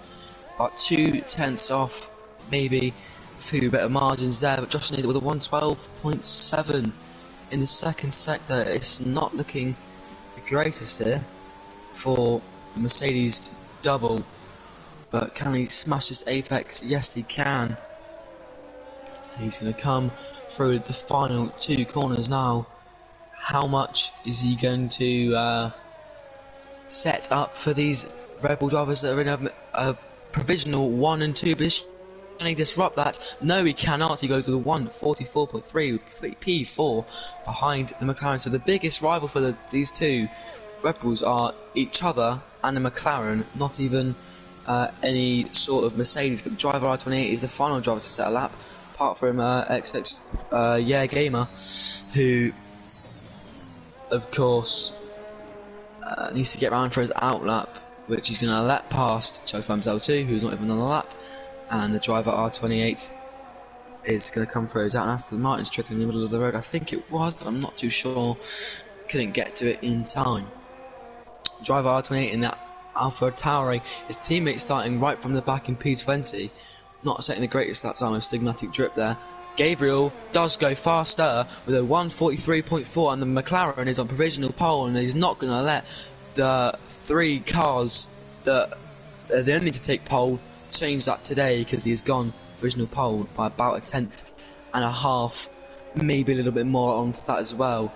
about 2/10 off, maybe a few better margins there. But Josh Nader with a 1:12.7 in the second sector. It's not looking the greatest here for the Mercedes double. But can he smash this apex? Yes, he can. So he's going to come through the final 2 corners now. How much is he going to set up for these Red Bull drivers that are in a provisional 1 and 2 position? Can he disrupt that? No, he cannot. He goes to the 1:44.3 P4 behind the McLaren. So the biggest rival for these 2 Red Bulls are each other and the McLaren, not even any sort of Mercedes. But the driver R28 is the final driver to set a lap, apart from XX Gamer, who, of course, needs to get round for his out lap, which he's going to let past Chokefam's L2, who's not even on the lap, and the driver R28 is going to come through his out. And Aston Martin's trickling in the middle of the road, I think it was, but I'm not too sure. Couldn't get to it in time. Driver R28 in that Alpha Tauri, his teammate starting right from the back in P20, not setting the greatest lap time, a stigmatic drip there. Gabriel does go faster with a 1:43.4, and the McLaren is on provisional pole, and he's not going to let the 3 cars that they only need to take pole change that today, because he's gone provisional pole by about 1/10 and a half, maybe a little bit more onto that as well.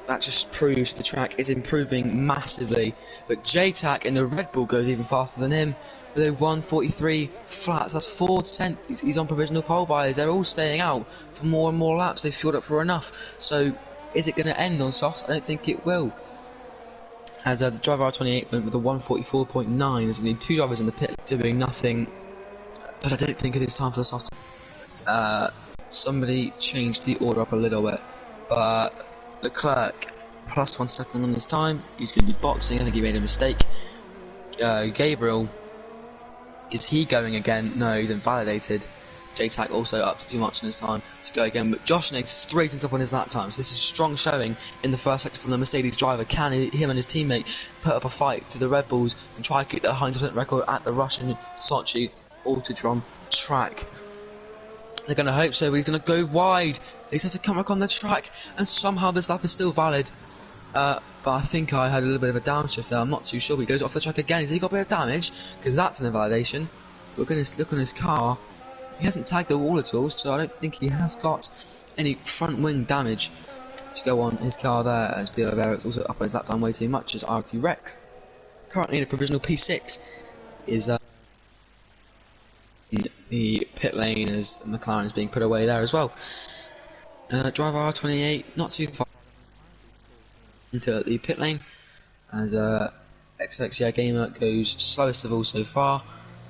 That just proves the track is improving massively. But JTAC in the Red Bull goes even faster than him with a 1:43 flats. That's 4/10. He's on provisional pole buyers. They're all staying out for more and more laps. They've filled up for enough. So is it going to end on softs? I don't think it will. As the driver R28 went with a 1:44.9. There's only 2 drivers in the pit doing nothing. But I don't think it is time for the soft. Somebody changed the order up a little bit. But Leclerc, plus 1 second on his time. He's going to be boxing. I think he made a mistake. Gabriel, is he going again? No, he's invalidated. JTAC also up to too much on his time to go again. But Josh Nader straight up on his lap time. So this is strong showing in the first sector from the Mercedes driver. Can him and his teammate put up a fight to the Red Bulls and try to keep their 100% record at the Russian Sochi Autodrome track? They're going to hope so, but he's going to go wide. He's had to come back on the track, and somehow this lap is still valid. But I think I had a little bit of a downshift there. I'm not too sure. But he goes off the track again. Has he got a bit of damage? Because that's an invalidation. We're going to look on his car. He hasn't tagged the wall at all, so I don't think he has got any front wing damage to go on his car there, as Bill Oliveira is also up on his lap time way too much as RT Rex, currently in a provisional P6, is in the pit lane as McLaren is being put away there as well. Driver R28 not too far into the pit lane as XXI Gamer goes slowest of all so far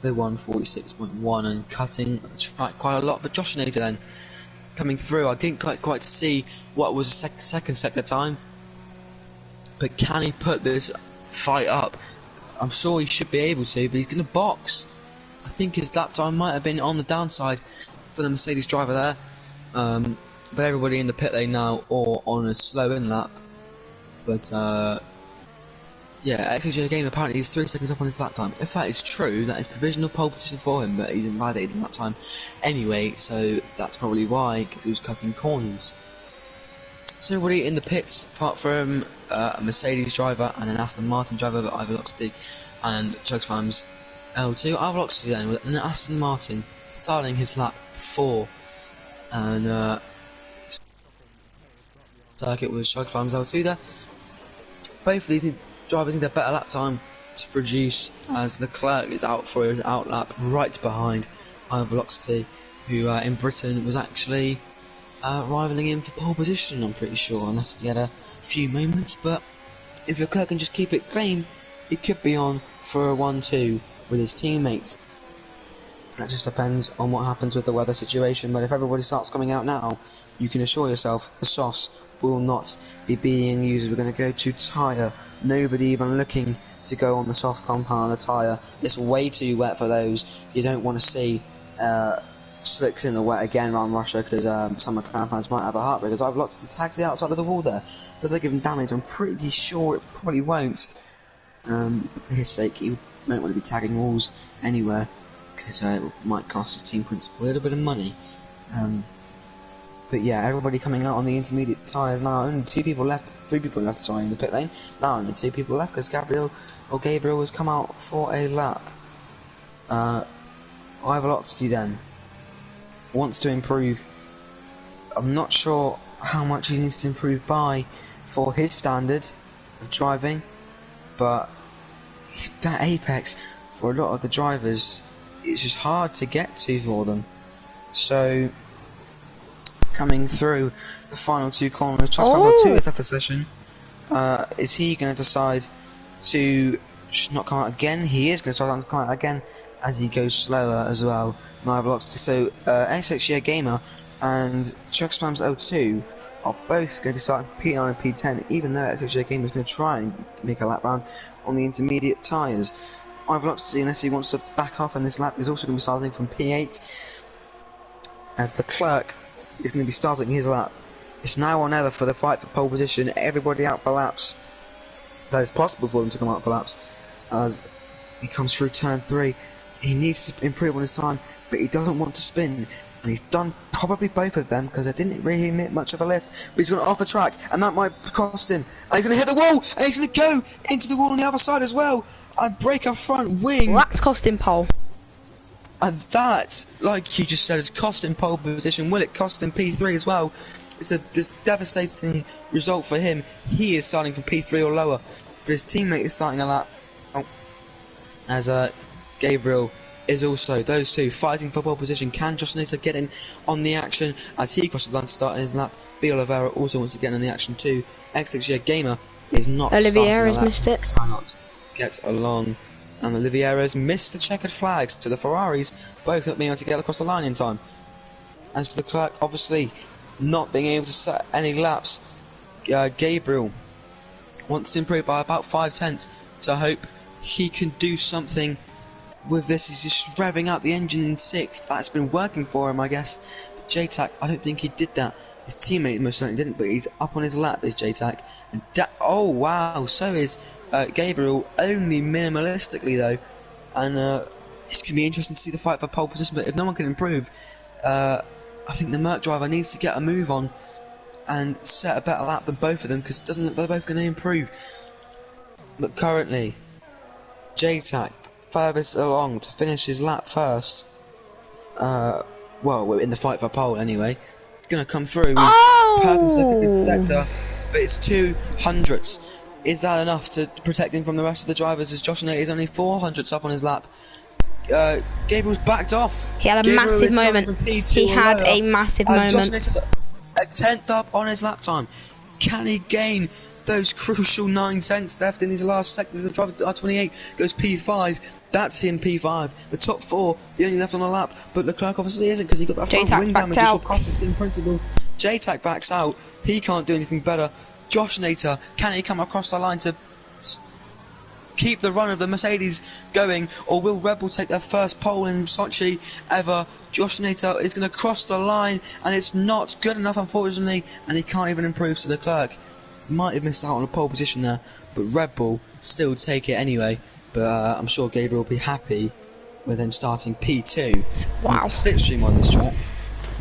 with 146.1 and cutting the track quite a lot, but Josh Nader then coming through. I didn't quite see what was the second sector time, but can he put this fight up? I'm sure he should be able to, but he's going to box. I think his lap time might have been on the downside for the Mercedes driver there, but everybody in the pit lane now or on a slow in lap. But yeah, XJ Game apparently is 3 seconds up on his lap time. If that is true, that is provisional pole position for him, but he's invalidated in lap time anyway, so that's probably why, because he was cutting corners. So everybody in the pits, apart from a Mercedes driver and an Aston Martin driver, but Ivor Loxley and Chugspam's L2. Ivor Loxley then with an Aston Martin starting his lap 4, and circuit was Chugspam's L2 there. Both of these drivers need a better lap time to produce, as Leclerc is out for his out lap right behind Ivor Loxley, who in Britain was actually rivaling him for pole position, I'm pretty sure, unless he had a few moments. But if Leclerc can just keep it clean, he could be on for a 1-2 with his teammates. That just depends on what happens with the weather situation, but if everybody starts coming out now, you can assure yourself the softs will not be being used. We're going to go to tyre. Nobody even looking to go on the soft compound of the tyre. It's way too wet for those. You don't want to see slicks in the wet again around Russia, because some McLaren fans might have a heart, because I've lots to tags the outside of the wall there. Does that give him damage? I'm pretty sure it probably won't. For his sake, he won't want to be tagging walls anywhere, because it might cost his team principal a little bit of money. But yeah, everybody coming out on the intermediate tyres now. Only 3 people left, sorry, in the pit lane. Now only 2 people left, because Gabriel has come out for a lap. Ivor Loxley then wants to improve. I'm not sure how much he needs to improve by for his standard of driving, but that apex for a lot of the drivers, it's just hard to get to for them. So coming through the final 2 corners, Charles 2 is left the session. Is he going to decide to not come out again? He is going to try to come out again as he goes slower as well. So XXG Gamer and Chugspam's L2 are both going to be starting P9 and P10, even though XXG Gamer is going to try and make a lap round on the intermediate tyres. I've looked to see, unless he wants to back off, and this lap is also going to be starting from P8, as Leclerc is going to be starting his lap. It's now or never for the fight for pole position. Everybody out for laps. That is possible for them to come out for laps, as he comes through turn 3. He needs to improve on his time, but he doesn't want to spin, and he's done probably both of them, because they didn't really emit much of a lift, but he's gone off the track, and that might cost him, and he's going to hit the wall, and he's going to go into the wall on the other side as well, and break a front wing. Well, that's cost him pole. And that, like you just said, has cost him pole position. Will it cost him P3 as well? It's a devastating result for him. He is starting from P3 or lower, but his teammate is starting a lap. As Gabriel is also, those two fighting for pole position. Can Josh Nader get in on the action as he crosses the line to start his lap? B. Oliveira also wants to get in the action too. XXG Gamer is not Oliveira's missed it. Cannot get along. And Oliveira's missed the checkered flags to the Ferraris, both not being able to get across the line in time. As to Leclerc, obviously not being able to set any laps, Gabriel wants to improve by about 5/10, so I hope he can do something with this. He's just revving up the engine in 6th. That's been working for him, I guess. But JTAC, I don't think he did that. His teammate most certainly didn't, but he's up on his lap, is JTAC. And oh wow, so is Gabriel, only minimalistically though. And it's going to be interesting to see the fight for pole position, but if no one can improve, I think the Merc driver needs to get a move on and set a better lap than both of them, because it doesn't look they're both going to improve. But currently, JTAC furthest along to finish his lap first. well, we're in the fight for pole anyway. Gonna come through. He's Oh! purple sector, but it's 200ths. Is that enough to protect him from the rest of the drivers? As Josh Nate is only 400ths up on his lap. Gabriel's backed off. He had a Gabriel massive is moment. starting from P2 He or had lower, a massive and Josh moment. Nate is a 10th up on his lap time. Can he gain those crucial 9/10 left in these last sectors? The driver R28 goes P5. That's him P5. The top 4, the only left on the lap, but Leclerc obviously isn't because he got that front JTAC wing backed damage, which will out. cost his team principal. JTAC backs out. He can't do anything better. Josh Nater, can he come across the line to keep the run of the Mercedes going, or will Red Bull take their first pole in Sochi ever? Josh Nater is going to cross the line, and it's not good enough, unfortunately, and he can't even improve to Leclerc. Might have missed out on a pole position there, but Red Bull still take it anyway. But I'm sure Gabriel will be happy with him starting P2. Wow. With the slipstream on this track,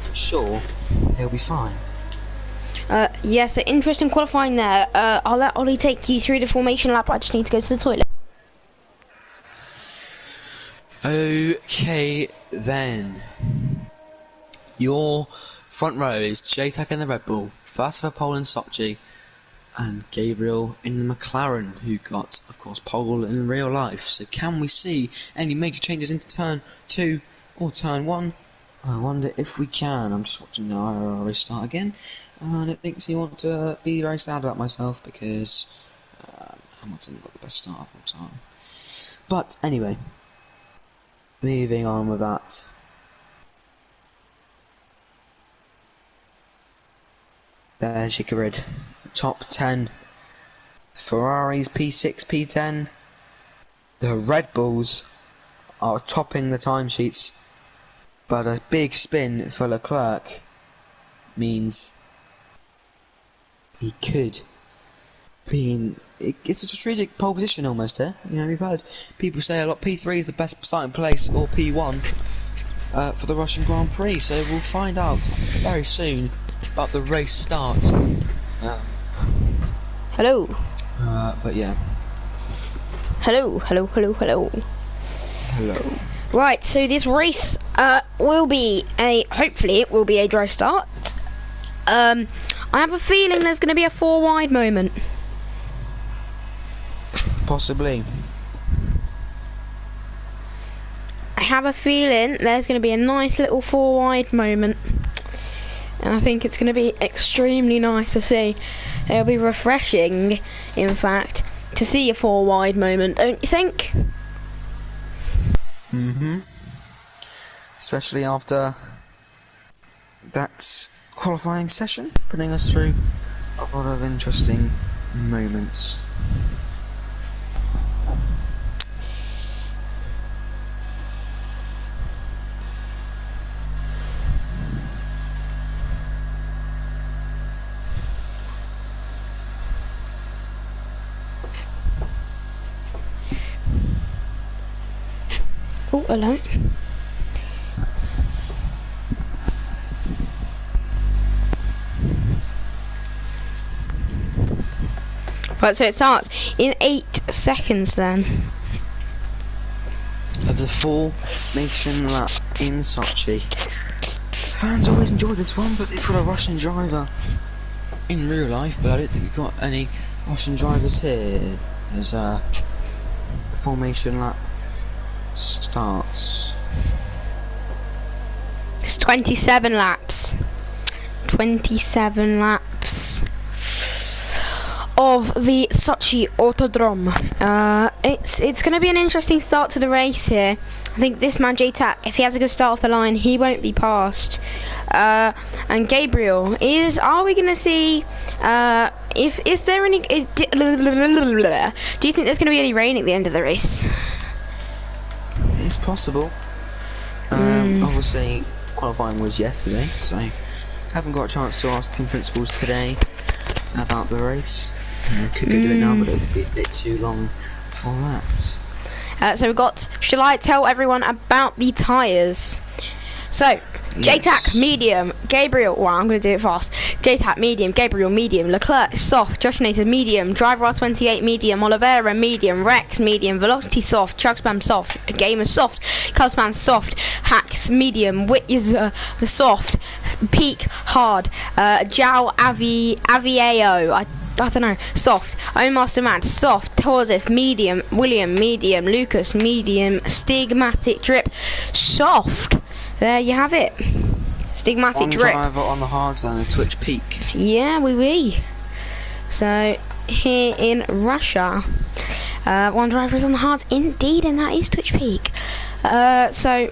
I'm sure he'll be fine. Yeah, so interesting qualifying there. I'll let Ollie take you through the formation lap. I just need to go to the toilet. Okay, then. Your front row is JTAC in the Red Bull, first for pole in Sochi, and Gabriel in the McLaren, who got, of course, pole in real life. So can we see any major changes into turn 2 or turn 1? I wonder if we can. I'm just watching the RVRL restart again, and it makes me want to be very sad about myself because Hamilton got the best start of all time. But anyway, moving on with that. There's your grid. Top 10. Ferraris P6, P10. The Red Bulls are topping the timesheets, but a big spin for Leclerc means he could be in. It's a strategic pole position almost here. You know, we've heard people say a lot. P3 is the best starting place, or P1 for the Russian Grand Prix. So we'll find out very soon about the race start. Hello. But yeah. Hello. Hello. Right, so this race will be hopefully it will be a dry start. I have a feeling there's going to be a 4 wide moment. Possibly. I have a feeling there's going to be a nice little 4 wide moment. And I think it's going to be extremely nice to see. It'll be refreshing, in fact, to see a 4 wide moment, don't you think? Especially after that qualifying session, putting us through a lot of interesting moments. Oh, hello. Right, so it starts in 8 seconds then. Of the formation lap in Sochi. Fans always enjoy this one, but they've got a Russian driver in real life, but I don't think we've got any Russian drivers here. There's a formation lap starts. It's 27 laps. 27 laps of the Sochi Autodrome. It's going to be an interesting start to the race here. I think this man JTAC, if he has a good start off the line, he won't be passed. And Gabriel are we going to see? Is there any? Do you think there's going to be any rain at the end of the race? It's possible. Obviously, qualifying was yesterday, so haven't got a chance to ask team principals today about the race. Could go do it now, but it would be a bit too long for that. So we've got. Shall I tell everyone about the tyres? So, Yes. JTAC medium, Gabriel. Well, I'm going to do it fast. JTAC medium, Gabriel medium, Leclerc soft, Josh Nader medium, Driver R28 medium, Oliveira medium, Rex medium, Velocity soft, Chugspam soft, Gamer soft, Cuzman soft, Hacks medium, Whitzer soft, Peak hard, Jow Aviao, I don't know, soft, Omaster Mad soft, Torzif medium, William medium, Lucas medium, Stigmatic drip soft. There you have it. Stigmatic One drip. driver on the hards then, the Twitch peak. Yeah, oui. So here in Russia, one driver is on the hards indeed, and that is Twitch peak. So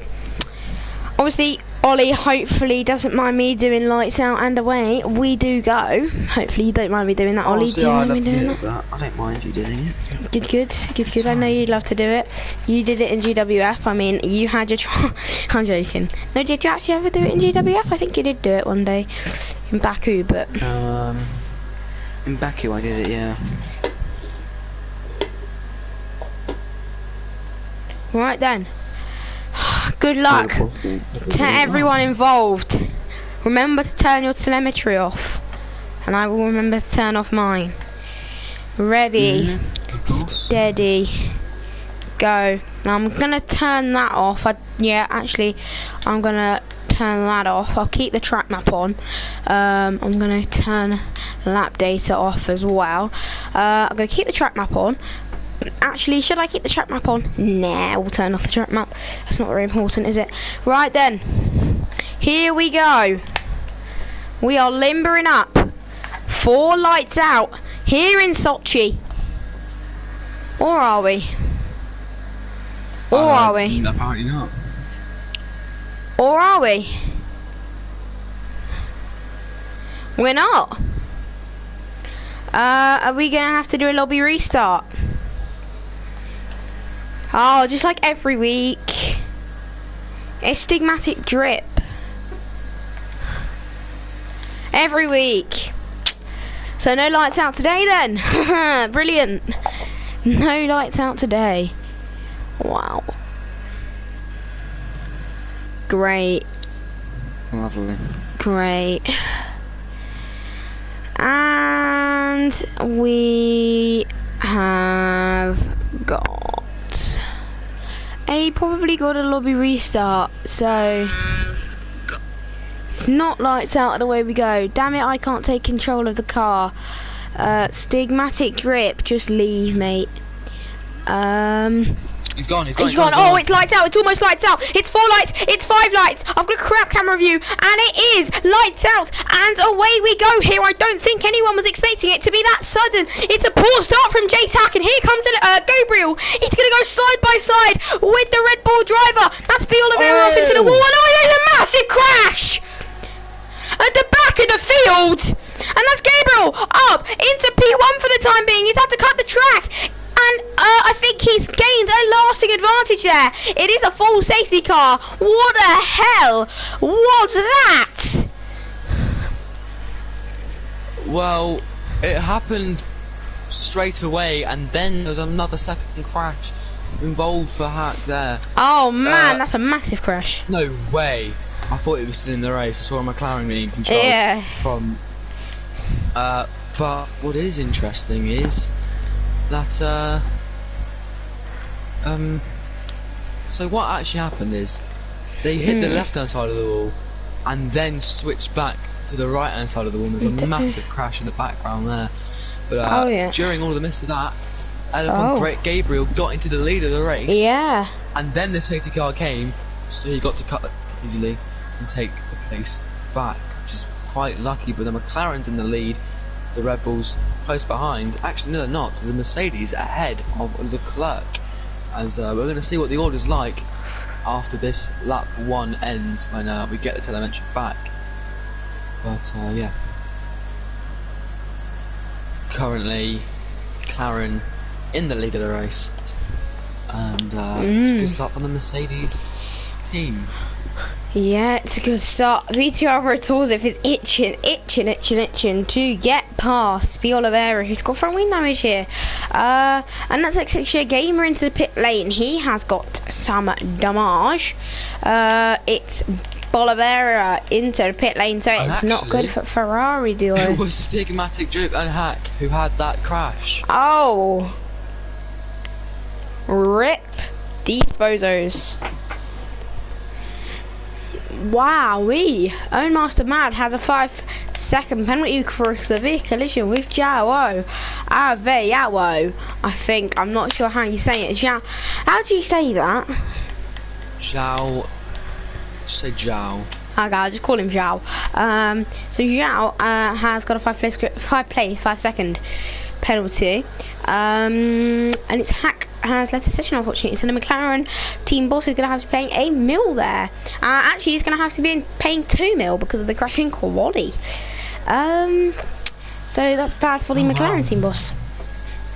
obviously Ollie hopefully doesn't mind me doing lights out and away. We do go. Hopefully you don't mind me doing that, Ollie. Do you mind me doing that? I don't mind you doing it. Good. I know you'd love to do it. You did it in GWF. I mean, you had your I'm joking. No, did you actually ever do it in GWF? I think you did do it one day in Baku, but in Baku I did it, yeah. Right then. Good luck to everyone involved. Remember to turn your telemetry off, and I will remember to turn off mine. Ready, steady, go. Now I'm gonna turn that off. I'm gonna turn that off. I'll keep the track map on. I'm gonna turn lap data off as well. I'm gonna keep the track map on. Actually, should I keep the track map on? Nah, we'll turn off the track map. That's not very important, is it? Right then, here we go. We are limbering up. 4 lights out here in Sochi. Or are we? Or are we? Apparently not. Or are we? We're not. Are we gonna have to do a lobby restart? Oh, just like every week. It's Stigmatic drip. Every week. So no lights out today then. Brilliant. No lights out today. Wow. Great. Lovely. Great. And we have got probably got a lobby restart, so it's not lights out, and away we go. Damn it, I can't take control of the car. Stigmatic drip, just leave, mate. He's gone. Oh, it's lights out. It's almost lights out. It's 4 lights. It's 5 lights. I've got a crap camera view, and it is lights out. And away we go here. I don't think anyone was expecting it to be that sudden. It's a poor start from JTAC, and here comes Gabriel. He's going to go side by side with the Red Bull driver. That's Oliveira off into the wall. And there's a massive crash at the back of the field. And that's Gabriel up into P1 for the time being. He's had to cut the track. And I think he's gained a lasting advantage there. It is a full safety car. What the hell was that? Well, it happened straight away, and then there was another second crash involved for Hack there. Oh man, that's a massive crash. No way. I thought he was still in the race. I saw a McLaren being controlled from... but what is interesting is that so what actually happened is they hit the left hand side of the wall and then switched back to the right hand side of the wall, and there's a massive crash in the background there. But during all the midst of that, Gabriel got into the lead of the race, and then the safety car came, so he got to cut easily and take the place back, which is quite lucky. But the McLaren's in the lead, the Red Bulls close behind. Actually, no, they're not. The Mercedes ahead of Leclerc. As we're going to see what the order's like after this lap 1 ends, when we get the telemetry back. But yeah, currently McLaren in the lead of the race, and it's a good start from the Mercedes team. Yeah, it's a good start. VTR Rotours, if it's itching to get past Oliveira, who's got front wing damage here. And that's actually a gamer into the pit lane. He has got some damage. It's Bolivera into the pit lane, so And it's not good actually, for Ferrari duo. It was Stigmatic Duke and Hack who had that crash. Oh, rip these bozos. Wowee! Own Master Mad has a 5-second penalty for a severe collision with Zhao. RVRL. I think, I'm not sure how you say it. Zhao. How do you say that? Zhao. Say Zhao. Okay, I'll just call him Zhao. So Zhao has got a 5-second penalty. And it's Hack has left the session, unfortunately. So the McLaren team boss is going to have to be paying $1 million there. Actually, he's going to have to be paying $2 million because of the crashing quali. So that's bad for the McLaren team boss.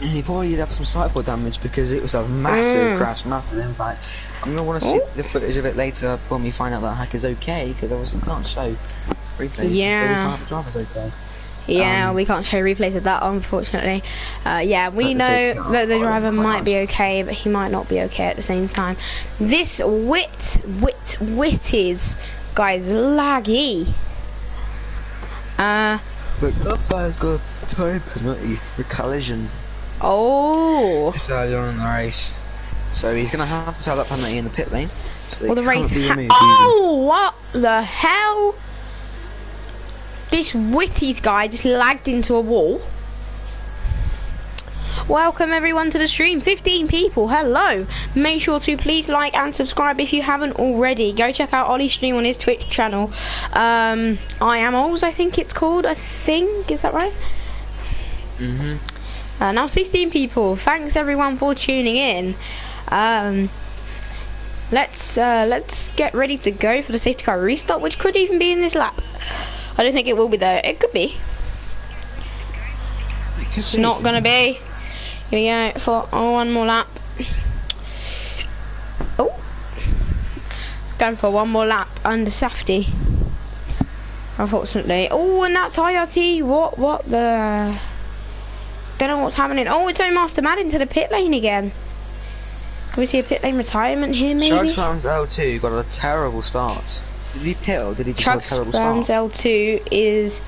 And he probably did have some sideboard damage because it was a massive crash, massive impact. I'm going to want to see the footage of it later when we find out that Hack is okay, because obviously we can't show replays until we find out the driver's okay. Yeah, we can't show replays of that, unfortunately. Yeah, we know that the driver might be okay, but he might not be okay at the same time. This wit is, guys, laggy. But Godsire's got a time penalty for collision. Oh. It's early on in the race. So he's going to have to tell that penalty in the pit lane. So Well, the race. be removed Oh, what the hell? This Witties guy just lagged into a wall. Welcome everyone to the stream. 15 people. Hello. Make sure to please like and subscribe if you haven't already. Go check out Ollie's stream on his Twitch channel. I Am Ols, I think it's called. I think, is that right? Now 16 people. Thanks everyone for tuning in. Let's get ready to go for the safety car restart, which could even be in this lap. I don't think it will be though. It could be. It's not gonna be. Gonna go for one more lap. Oh, going for one more lap under safety. Unfortunately. Oh, and that's IRT. What the? Don't know what's happening. Oh, it's Own Master Mad into the pit lane again. Can we see a pit lane retirement here, maybe? Chugslam's L2 got a terrible start. Did he pit or did he just have a terrible start? Chugslam's L2 is...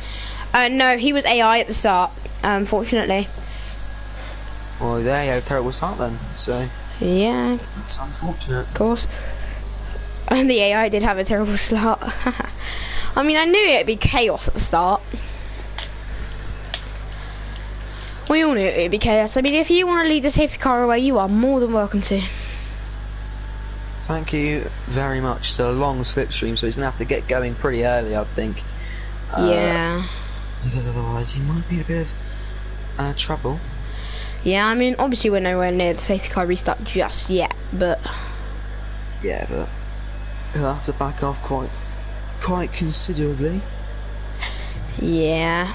no, he was AI at the start, unfortunately. Well, there you had a terrible start then, so... Yeah. That's unfortunate. Of course. And the AI did have a terrible start. I mean, I knew it'd be chaos at the start. We all knew it'd be chaos. I mean, if you want to lead the safety car away, you are more than welcome to. Thank you very much. It's a long slipstream, so he's going to have to get going pretty early, I think. Yeah. Because otherwise he might be in a bit of trouble. Yeah, I mean, obviously we're nowhere near the safety car restart just yet, but... Yeah, but he'll have to back off quite considerably. Yeah.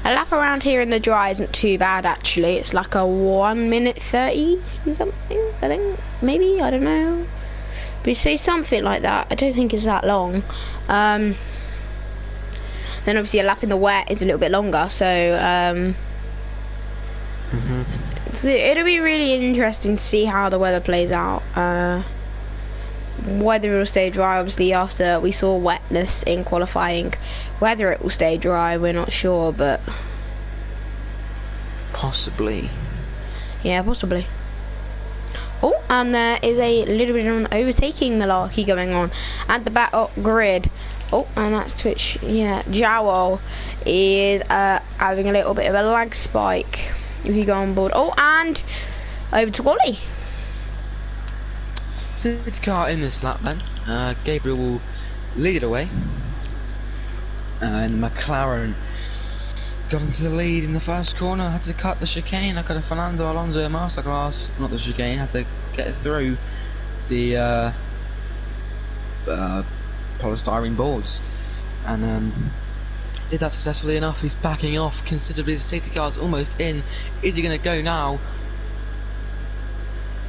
A lap around here in the dry isn't too bad actually. It's like a 1 minute 30 something, I think. Maybe, I don't know. But you say something like that. I don't think it's that long. Then obviously a lap in the wet is a little bit longer, so so it'll be really interesting to see how the weather plays out. Whether it will stay dry, obviously after we saw wetness in qualifying. Whether it will stay dry, we're not sure, but possibly. Yeah, possibly. Oh, and there is a little bit of an overtaking malarkey going on at the back grid. Oh, and that's Twitch. Yeah, Jowl is having a little bit of a lag spike if you go on board. Oh, and over to Wally. Safety car in this lap then. Gabriel will lead it away. And McLaren got into the lead in the first corner, had to cut the chicane. I got a Fernando Alonso masterclass. Not the chicane, had to get it through the polystyrene boards. And did that successfully enough. He's backing off considerably. The safety car's almost in. Is he going to go now?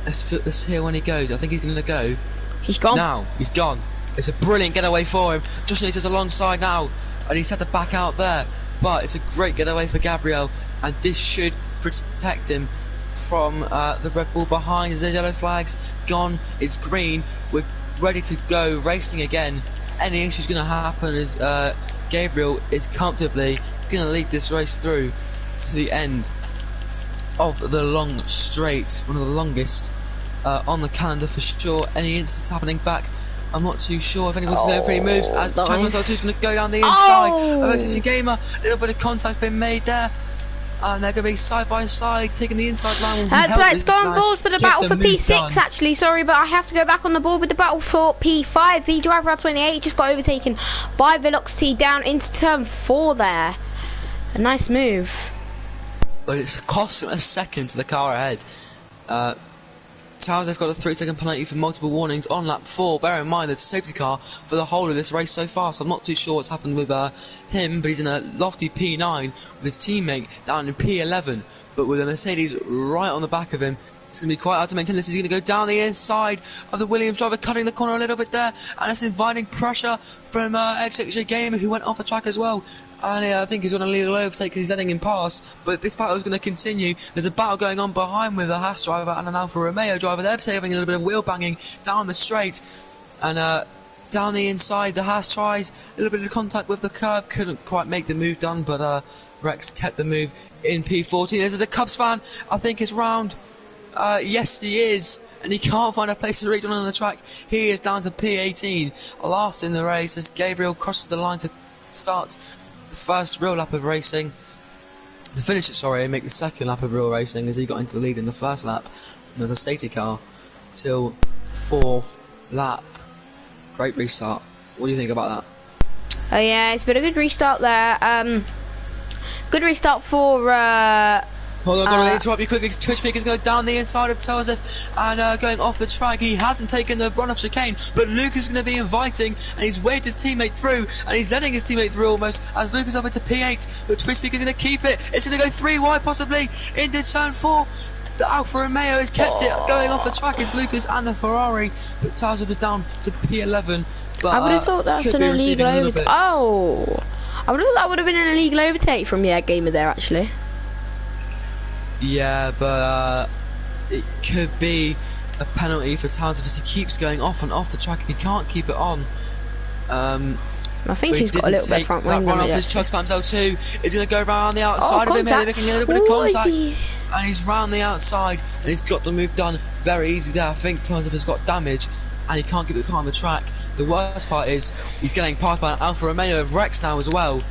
Let's hear when he goes. I think he's going to go. He's gone. Now, he's gone. It's a brilliant getaway for him. Josh Nace is alongside now, and he's had to back out there. But it's a great getaway for Gabriel, and this should protect him from the Red Bull behind. The yellow flag's gone. It's green. We're ready to go, racing again. Any issue's going to happen is Gabriel is comfortably going to lead this race through to the end of the long straight, one of the longest on the calendar for sure. Any incidents happening back, I'm not too sure if anyone's going for any moves, as the Champions R2 is going to go down the inside of XXG Gamer. A little bit of contact been made there, and they're going to be side by side taking the inside line. Let's go on board for the battle for P6 actually, sorry, but I have to go back on the board with the battle for P5. The driver R28 just got overtaken by Velocity down into turn 4 there. A nice move. But it's cost him a second to the car ahead. Towers have got a 3-second penalty for multiple warnings on lap 4. Bear in mind there's a safety car for the whole of this race so far, so I'm not too sure what's happened with him, but he's in a lofty P9 with his teammate down in P11, but with a Mercedes right on the back of him. It's going to be quite hard to maintain this. He's going to go down the inside of the Williams driver, cutting the corner a little bit there, and it's inviting pressure from XXJ Gamer, who went off the track as well. And I think he's going to lead a overtake because he's letting him pass, but this battle is going to continue. There's a battle going on behind with a Haas driver and an Alfa Romeo driver. They're having a little bit of wheel banging down the straight, and down the inside the Haas tries a little bit of contact with the curb, couldn't quite make the move done, but Rex kept the move in P14. This is a Cubs fan, I think it's round. Yes he is, and he can't find a place to reach on the track. He is down to P18, last in the race as Gabriel crosses the line to start the first real lap of racing. To finish it, sorry, and make the second lap of real racing as he got into the lead in the first lap. And there was a safety car till 4th lap. Great restart. What do you think about that? Oh yeah, it's been a good restart there. Good restart for Hold on, I'm going to interrupt you quickly. Twitch Peak is going down the inside of Tozef and going off the track. He hasn't taken the run-off chicane, but Luke is going to be inviting, and he's waved his teammate through, and he's letting his teammate through almost, as Luke is up into P8, but Twitch Peak is going to keep it. It's going to go 3 wide possibly into turn 4. The Alfa Romeo has kept it going off the track. It's Lucas and the Ferrari, but Tozef is down to P11. But I would have thought that's an illegal overtake. Oh, I would have thought that would have been an illegal overtake from Gamer there actually. Yeah, but it could be a penalty for Townsend if he keeps going off and off the track and he can't keep it on. I think he's got a little bit front wing. Run off this Chug Spams L2 is going to go around the outside of him here, making a little bit of contact. And he's round the outside and he's got the move done very easy there. I think Townsend has got damage and he can't keep the car on the track. The worst part is he's getting passed by an Alfa Romeo of Rex now as well.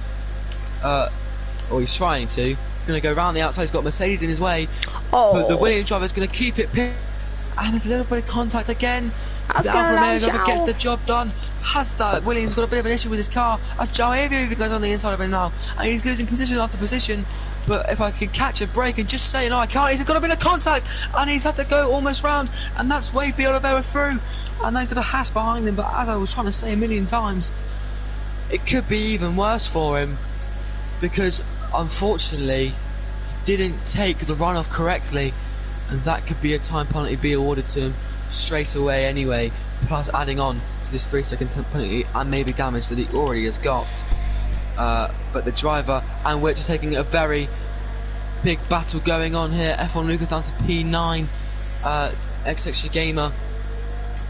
Or he's trying to. Going to go round the outside, he's got Mercedes in his way, but the Williams driver is going to keep it and there's a little bit of contact again. The Alfa Romeo driver gets the job done. Has that Williams got a bit of an issue with his car as Joe Avio even goes on the inside of him now, and he's losing position after position. But if I can catch a break and just say no, I can't. He's got a bit of contact and he's had to go almost round, and that's waved Oliveira through, and then he's got a Haas behind him. But as I was trying to say a million times, it could be even worse for him because unfortunately didn't take the runoff correctly, and that could be a time penalty be awarded to him straight away anyway, plus adding on to this 3-second penalty and maybe damage that he already has got. But the driver and Witch are taking a very big battle going on here. F1 Lucas down to P9, XXG Gamer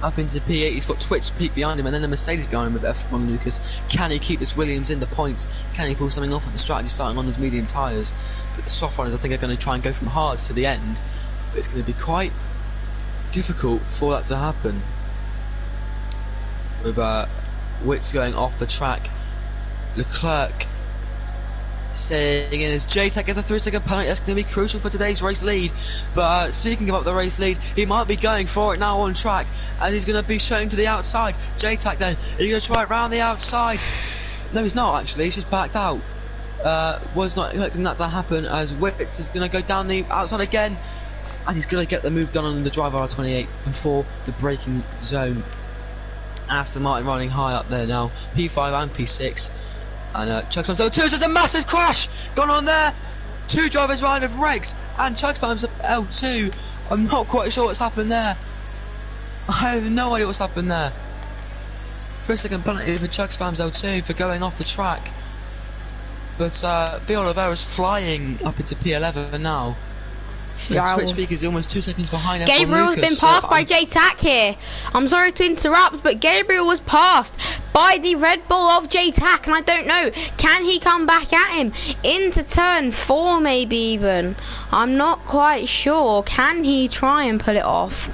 up into P8. He's got Twitch Peak behind him and then a Mercedes behind him with F1 Lucas. Can he keep this Williams in the points? Can he pull something off with the strategy starting on those medium tyres? But the soft runners I think are going to try and go from hard to the end, but it's going to be quite difficult for that to happen with Witz going off the track. Leclerc staying in as JTAC gets a 3-second penalty. That's going to be crucial for today's race lead. But speaking about the race lead, he might be going for it now on track as he's going to be showing to the outside. JTAC then, he's going to try it round the outside. No, he's not actually, he's just backed out. Was not expecting that to happen as Witz is going to go down the outside again, and he's going to get the move done on the driver R28 before the braking zone. Aston Martin running high up there now, P5 and P6. And Chuck Spams L2, there's a massive crash gone on there. 2 drivers riding of Rex and Chuck Spams L2. I'm not quite sure what's happened there. I have no idea what's happened there. 3-second penalty for Chuck Spams L2 for going off the track. But Oliveira's flying up into P11 now. The Twitch speaker is almost 2 seconds behind. Gabriel's been passed by J-Tac here. I'm sorry to interrupt, but Gabriel was passed by the Red Bull of J-Tac, and I don't know, can he come back at him into turn 4 maybe even? I'm not quite sure. Can he try and pull it off?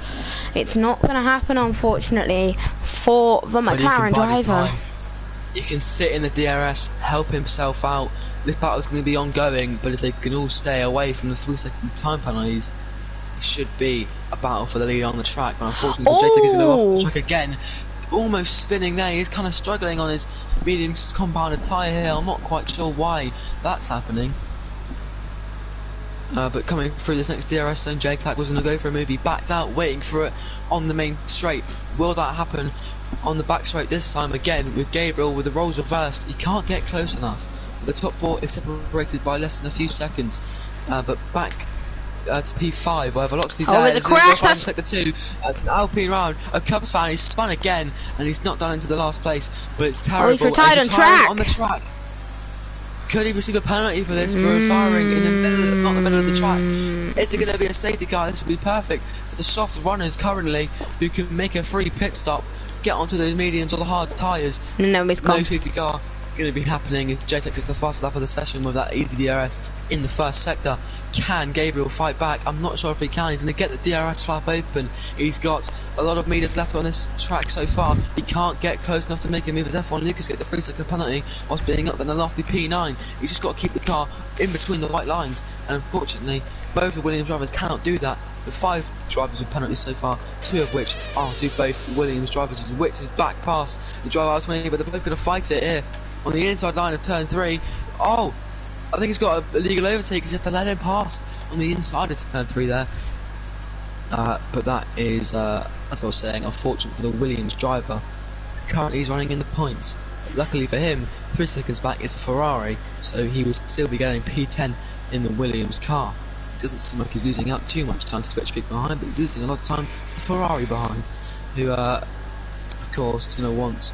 It's not going to happen, unfortunately, for the McLaren driver. He can sit in the DRS, help himself out. This battle's going to be ongoing, but if they can all stay away from the 3-second time penalties, it should be a battle for the lead on the track. But unfortunately, J-Tac is going to go off the track again. Almost spinning there. He's kind of struggling on his medium compounded tyre here. I'm not quite sure why that's happening. But coming through this next DRS zone, J-Tac was going to go for a move. He backed out, waiting for it on the main straight. Will that happen on the back straight this time again with Gabriel with the roles reversed? He can't get close enough. The top 4 is separated by less than a few seconds. But back to P5 where Velocity's there. There's a crash. That's sector 2. It's an Alpine round. A Cubs fan. He's spun again and he's not done into the last place. But it's terrible. He's retired on the track. Could he receive a penalty for this, for retiring in the middle, not the middle of the track? Is it going to be a safety car? This would be perfect for the soft runners currently who can make a free pit stop, get onto those mediums or the hard tyres. No safety car going to be happening if J-Tac is the fastest lap of the session with that easy DRS in the first sector. Can Gabriel fight back? I'm not sure if he can. He's going to get the DRS flap open. He's got a lot of meters left on this track so far. He can't get close enough to make a move as F1 Lucas gets a 3-second penalty whilst being up in the lofty P9. He's just got to keep the car in between the white lines, and unfortunately both the Williams drivers cannot do that. The 5 drivers with penalties so far, 2 of which are to both Williams drivers, as Wicks is back past the driver ultimately, but they're both going to fight it here on the inside line of turn 3. Oh, I think he's got a legal overtake. He's just to let him pass on the inside of turn 3 there. But that is, as I was saying, unfortunate for the Williams driver. Currently he's running in the points. But luckily for him, 3 seconds back is a Ferrari, so he will still be getting P10 in the Williams car. It doesn't seem like he's losing out too much time to Twitch Peak behind, but he's losing a lot of time to the Ferrari behind, who, of course, is going to want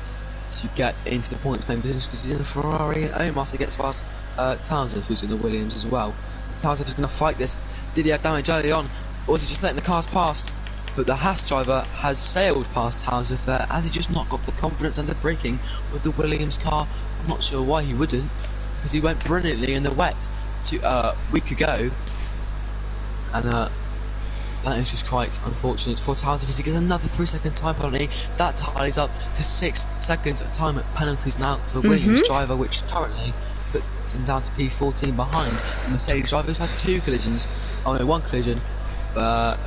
to get into the points playing position because he's in a Ferrari, and Omar gets past Townsend, who's in the Williams as well. Townsend is going to fight this. Did he have damage early on, or was he just letting the cars past? But the Haas driver has sailed past Townsend there. Has he just not got the confidence under braking with the Williams car? I'm not sure why he wouldn't, because he went brilliantly in the wet a week ago, and that is just quite unfortunate for Townsend as he gets another 3-second time penalty. That tallies up to 6 seconds of time at penalties now for the Williams driver, which currently puts him down to P14 behind the Mercedes driver, who's had 2 collisions. Oh no, 1 collision down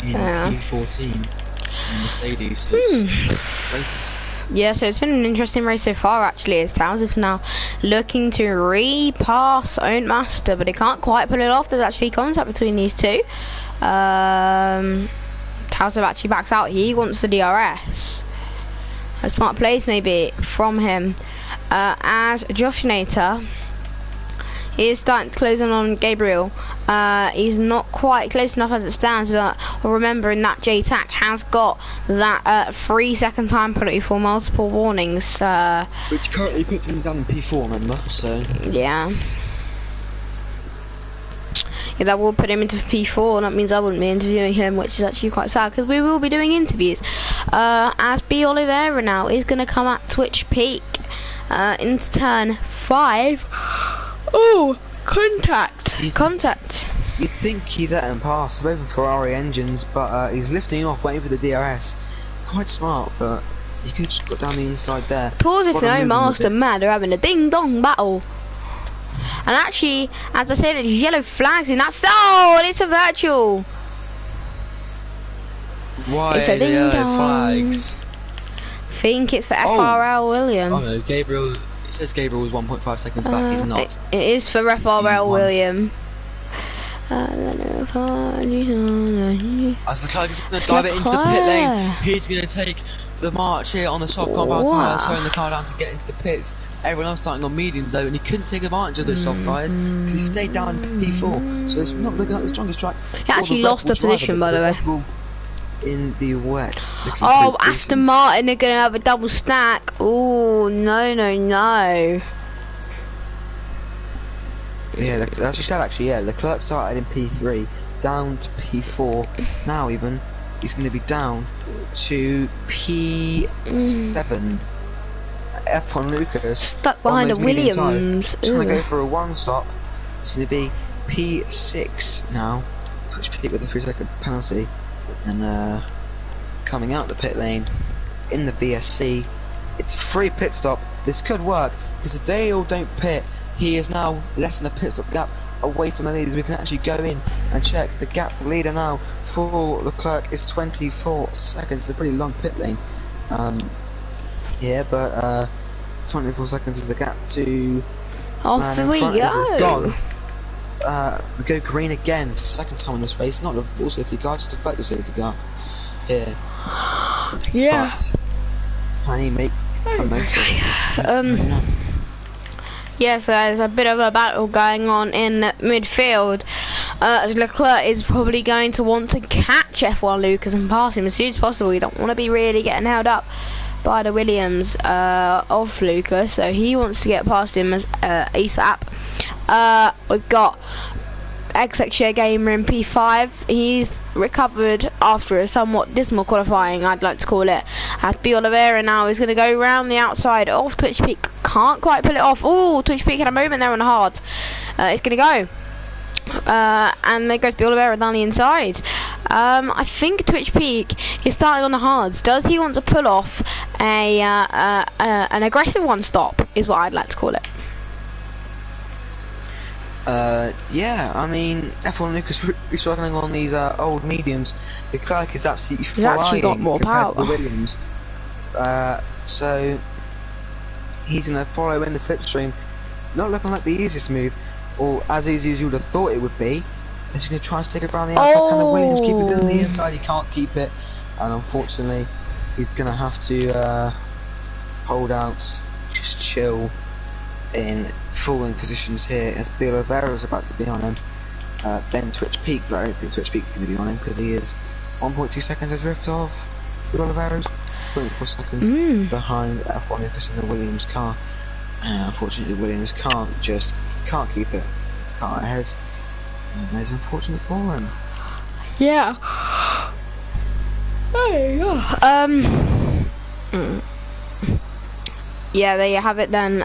in P14. And Mercedes who's latest. Yeah, so it's been an interesting race so far actually, as Townsend now looking to repass Own Master, but he can't quite pull it off. There's actually contact between these two. Townsend actually backs out. He wants the DRS. A smart place maybe from him. As Josh Nater is starting to close in on Gabriel. He's not quite close enough as it stands, but remembering that J-Tac has got that 3-second time penalty for multiple warnings. Which currently puts him down in P4, remember, so... Yeah. Yeah, that will put him into P4, and that means I wouldn't be interviewing him, which is actually quite sad, because we will be doing interviews. As B. Oliveira now is going to come at Twitch Peak into turn 5. Oh, contact. You'd think he'd let him pass, both the Ferrari engines, but he's lifting off, waiting for the DRS. Quite smart, but he could have just got down the inside there. Tours if no master mad, they're having a ding-dong battle. And actually, as I said, it's yellow flags in that. Oh, it's a virtual. Why it's a the yellow flags? Think it's for FRL William. Oh no, Gabriel. It says Gabriel was 1.5 seconds back. He's not. It is for FRL William. As Leclerc is going to dive it into the pit lane, he's going to take the march here on the soft compound tyre, slowing the car down to get into the pits. Everyone else starting on mediums though, and he couldn't take advantage of those soft tyres because he stayed down in P4, so it's not looking like the strongest track. He actually lost a position, by the way. In the wet. Oh, Aston Martin are going to have a double stack. Oh, no. Yeah, as you said, actually, yeah, Leclerc started in P3, down to P4. Now even he's going to be down to P7. F1 Lucas Stuck behind a Williams. He's going to go for a one stop. It's going to be P6 now. Switch Pete with a 3-second penalty, and coming out the pit lane in the VSC. It's a free pit stop. This could work because if they all don't pit, he is now less than a pit stop gap away from the leaders. We can actually go in and check the gap to leader now for Leclerc is 24 seconds. It's a pretty long pit lane. Yeah, but 24 seconds is the gap to Off we go. It's gone. We go green again, second time in this race. Not a full safety car, just a factory safety car here. Yeah. But can he make the most of it? Yes, there's a bit of a battle going on in midfield. Leclerc is probably going to want to catch F1 Lucas and pass him as soon as possible. You don't want to be really getting held up by the Williams of Lucas, so he wants to get past him as ASAP. We've got XXJ Gamer in P5. He's recovered after a somewhat dismal qualifying, I'd like to call it. As B Oliveira now is going to go round the outside of Twitch Peak. Can't quite pull it off. Oh, Twitch Peak had a moment there on the hard. It's going to go. And there goes B Oliveira down the inside. I think Twitch Peak is starting on the hards. Does he want to pull off an aggressive one stop, is what I'd like to call it. Yeah, I mean, F1 Lucas is struggling on these old mediums. The Leclerc is absolutely He's actually got more compared power to the Williams. So he's going to follow in the slipstream. Not looking like the easiest move, or as easy as you would have thought it would be. He's going to try and stick it around the outside. Can the Williams keep it on the inside? He can't keep it, and unfortunately, he's going to have to hold out, just chill in falling positions here as B Oliveira is about to be on him. Then Twitch Peak, but I don't think Twitch Peak is going to be on him because he is 1.2 seconds adrift of B Oliveira's, 0.4 seconds behind F1 Lucas in the Williams car. Unfortunately, the Williams can't keep it. The car ahead. And that's unfortunate for him. Yeah. There you go. Yeah, there you have it then.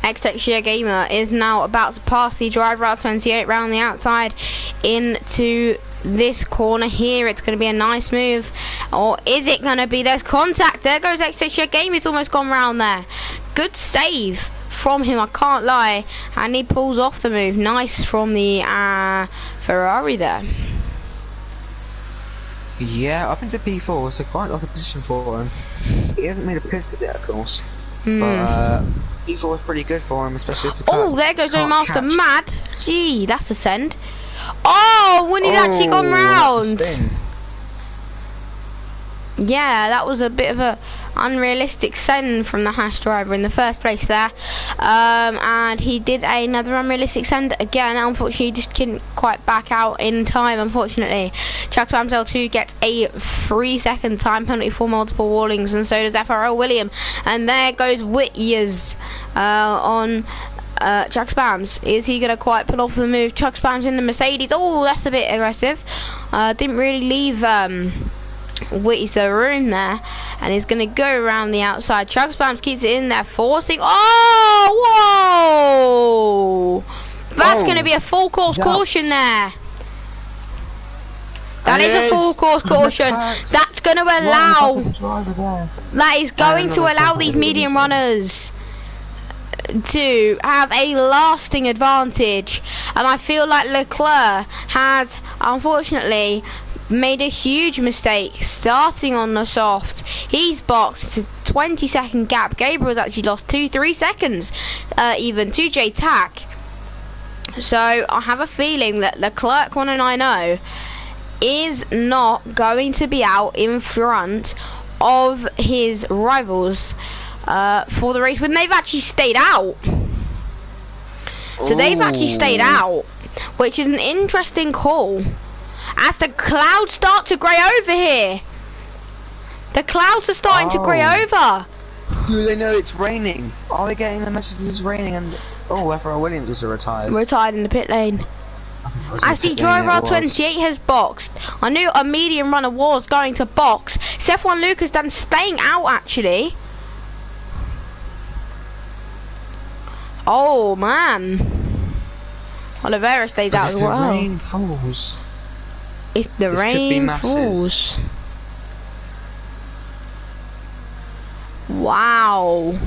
XXJ Gamer is now about to pass the driver out 28 round the outside into this corner here. It's going to be a nice move, or is it going to be? There's contact. There goes XXJ Gamer. He's almost gone round there. Good save from him, I can't lie, and he pulls off the move. Nice from the Ferrari there. Yeah, up into P4, so quite a lot of position for him. He hasn't made a pit stop yet, of course, but P4 is pretty good for him, especially if the car there goes can't Master catch. Mad. Gee, that's a send. Oh, when he's actually gone round. Yeah, that was a bit of a unrealistic send from the Haas driver in the first place there, and he did another unrealistic send again. Unfortunately, he just couldn't quite back out in time, unfortunately. Chuck L2 gets a 3-second time penalty for multiple warnings, and so does FRL William. And there goes Whittiers on Chuck Spams. Is he going to quite pull off the move? Chuck Spams in the Mercedes. Oh, that's a bit aggressive. Didn't really leave Whitty's the room there, and he's going to go around the outside. Chuck Spams keeps it in there, forcing. Oh, whoa! That's going to be a full course caution there. That is a full course caution. That's going to allow. That is going to allow these medium runners to have a lasting advantage, and I feel like Leclerc has unfortunately made a huge mistake starting on the soft. He's boxed a 20-second gap. Gabriel's actually lost 2-3 seconds even to J Tack. So I have a feeling that Leclerc 190 is not going to be out in front of his rivals for the race when they've actually stayed out. So they've actually stayed out, which is an interesting call. As the clouds start to grey over here. The clouds are starting to grey over. Do they know it's raining? Are they getting the message that it's raining? And Oh, RVRL Williams also retired. Retired in the pit lane. As the driver R28 has boxed. I knew a medium runner was going to box. F1 Lucas done staying out actually. Oh man. Oliveira stays out as well. The rain falls. If the rain falls. Wow.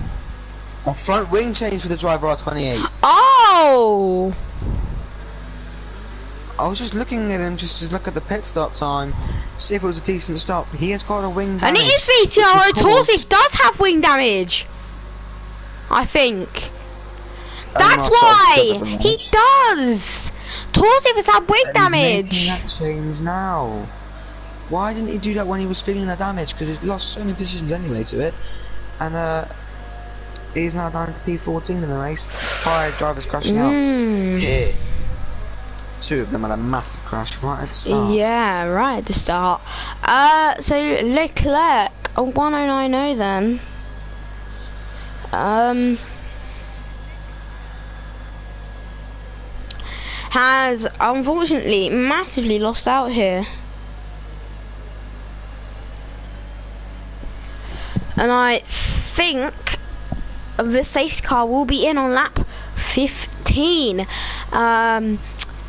A front wing change for the driver R28. Oh! I was just looking at him just to look at the pit stop time, see if it was a decent stop. He has got a wing damage. And it is VTR. Torsif does have wing damage. I think. That's why he does. Torsif has had wing damage. He's making that change now. Why didn't he do that when he was feeling the damage? Because he's lost so many positions anyway to it, and he's now down to P14 in the race. 5 drivers crashing out here. 2 of them had a massive crash right at the start. Yeah, right at the start. So Leclerc, a 1090 then. Has unfortunately massively lost out here. And I think the safety car will be in on lap 15.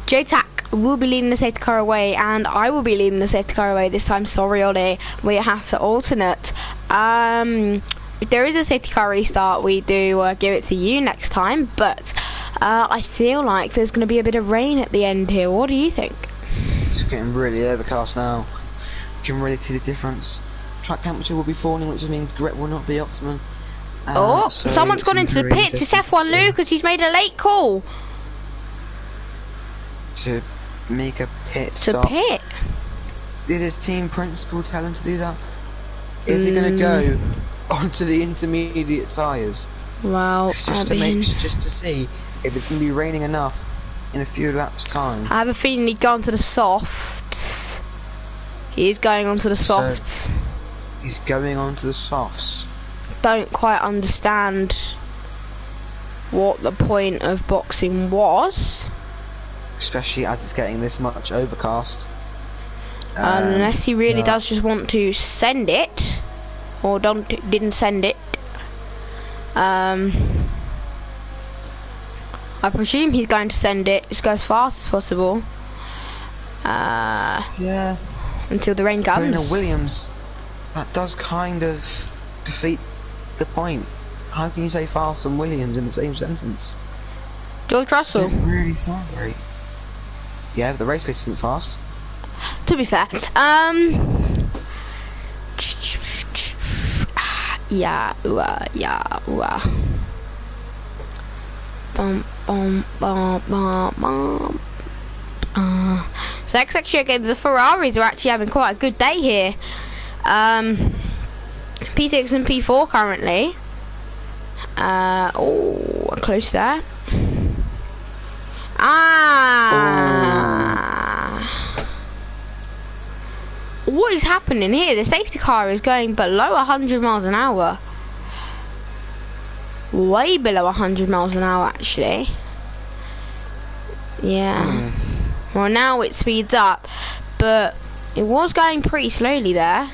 JTAC will be leading the safety car away, and I will be leading the safety car away this time. Sorry, Ollie, we have to alternate. If there is a safety car restart, we do give it to you next time, but I feel like there's going to be a bit of rain at the end here. What do you think? It's getting really overcast now. You can really see the difference. Track temperature will be falling, which means grip will not be optimum. So someone's gone into the pits. It's F1 Lucas. He's made a late call to make a pit stop. Did his team principal tell him to do that? Is he going to go onto the intermediate tyres? Well, just to see if it's going to be raining enough in a few laps' time. I have a feeling he'd go onto the softs. He is going onto the softs. So he's going onto the softs. Don't quite understand what the point of boxing was. Especially as it's getting this much overcast. Unless he really does just want to send it, or didn't send it. I presume he's going to send it. Just go as fast as possible. Yeah. Until the rain comes. Williams, that does kind of defeat the point. How can you say fast and Williams in the same sentence? George Russell. It really sound right. Yeah, but the race pace isn't fast. To be fair, yeah. So XXG game, the Ferraris are actually having quite a good day here. P6 and P4 currently. Oh, close there. What is happening here? The safety car is going below 100 miles an hour. Way below 100 miles an hour, actually. Yeah. Well, now it speeds up, but it was going pretty slowly there.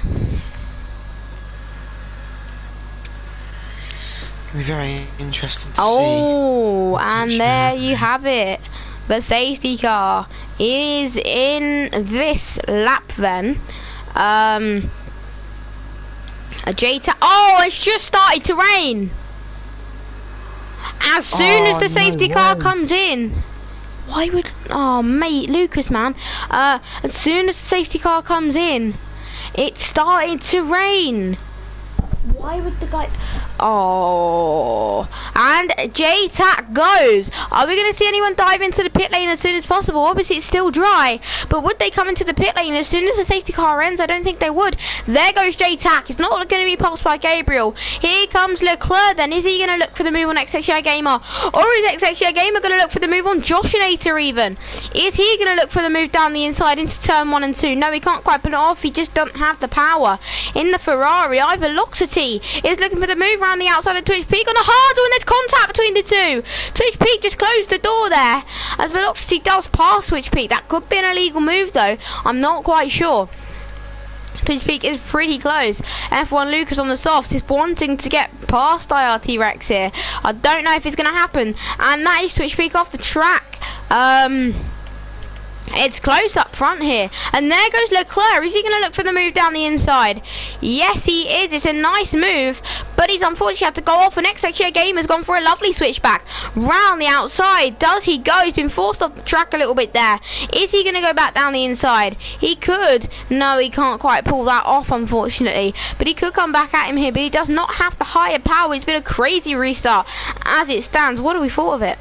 It'll be very interesting to see. Oh, and there you have it. The safety car is in this lap then. A JTAC. Oh, it's just started to rain. As soon as the safety car comes in. Why would... Oh, mate, Lucas, man. As soon as the safety car comes in, it started to rain. Why would the guy... Oh, and JTAC goes. Are we going to see anyone dive into the pit lane as soon as possible? Obviously it's still dry, but would they come into the pit lane as soon as the safety car ends? I don't think they would. There goes JTAC. It's not going to be passed by Gabriel. Here comes Leclerc then. Is he going to look for the move on XXI Gamer? Or is XXI Gamer going to look for the move on Joshinator even? Is he going to look for the move down the inside into turn 1 and 2? No, he can't quite put it off. He just doesn't have the power. In the Ferrari, either Loxity K is looking for the move around the outside of Twitch Peak on a harder, and there's contact between the two. Twitch Peak just closed the door there, as Velocity does pass Twitch Peak. That could be an illegal move though, I'm not quite sure. Twitch Peak is pretty close. F1 Lucas on the softs is wanting to get past IRT Rex here. I don't know if it's going to happen. And that is Twitch Peak off the track. It's close up front here. And there goes Leclerc. Is he going to look for the move down the inside? Yes, he is. It's a nice move. But he's unfortunately had to go off. And XXJ Gamer's gone for a lovely switchback. Round the outside. Does he go? He's been forced off the track a little bit there. Is he going to go back down the inside? He could. No, he can't quite pull that off, unfortunately. But he could come back at him here. But he does not have the higher power. It's been a crazy restart. As it stands, what do we thought of it?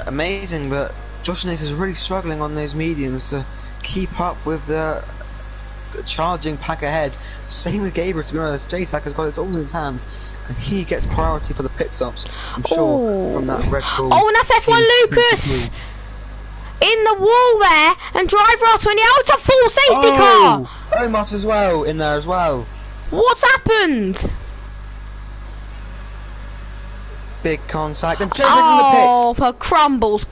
Amazing, but Josh Nace is really struggling on those mediums to keep up with the charging pack ahead. Same with Gabriel, to be honest. J-Tac has got it all in his hands, and he gets priority for the pit stops, I'm sure, from that Red Bull. Oh, and that's F1 Lucas! In the wall there, and driver R20 out, it's a full safety car! Omos as well, in there as well. What's happened? Big contact, and J-Tac's in the pits! Oh, for crumbles.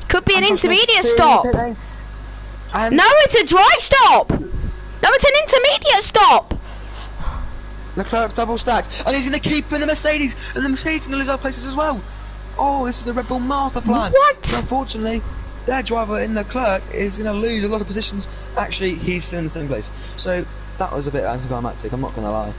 Could be an intermediate stop. No, it's a dry stop. No, it's an intermediate stop. Leclerc's double stacked, and he's going to keep in the Mercedes, and the Mercedes going to lose other places as well. Oh, this is the Red Bull master plan. What? But unfortunately, their driver in Leclerc is going to lose a lot of positions. Actually, he's still in the same place. So that was a bit anticlimactic, I'm not going to lie.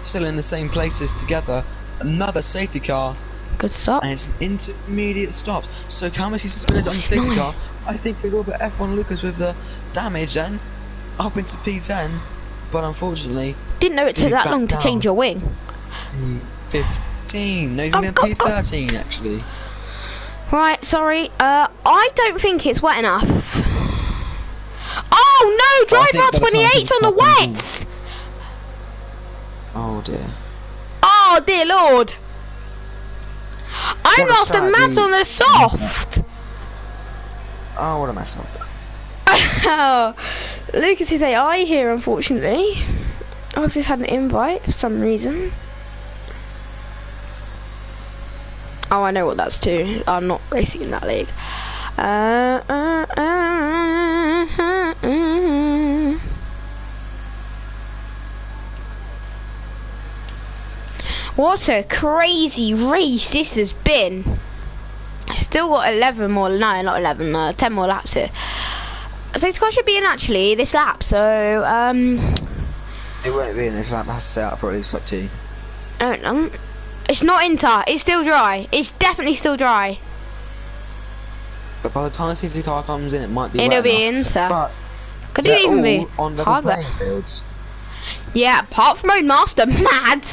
Still in the same places together. Another safety car. Good stop. And it's an intermediate stop. So can we see suspended on the safety car? I think we will, but F1 Lucas with the damage then up into P10. But unfortunately, didn't know it took that long to change your wing. 15. No, he's going to be P13 actually. Right, sorry. I don't think it's wet enough. Oh no, driver R28's on the wets. Oh dear. Oh dear lord. I'm off the mat on the soft. Oh, what a mess up. Oh, Lucas is AI here, unfortunately. I've just had an invite for some reason. Oh, I know what that's to. I'm not racing in that league. What a crazy race this has been. I've still got 11 more, no, not 11, 10 more laps here. Safety car should be in actually this lap, so it won't be in this lap, it has to stay out for at least like 2. No, it's not inter, it's still dry. It's definitely still dry. But by the time the safety car comes in, it might be It'll wet be enough. inter. But could it even be on level playing fields? Yeah, apart from Roadmaster, mad.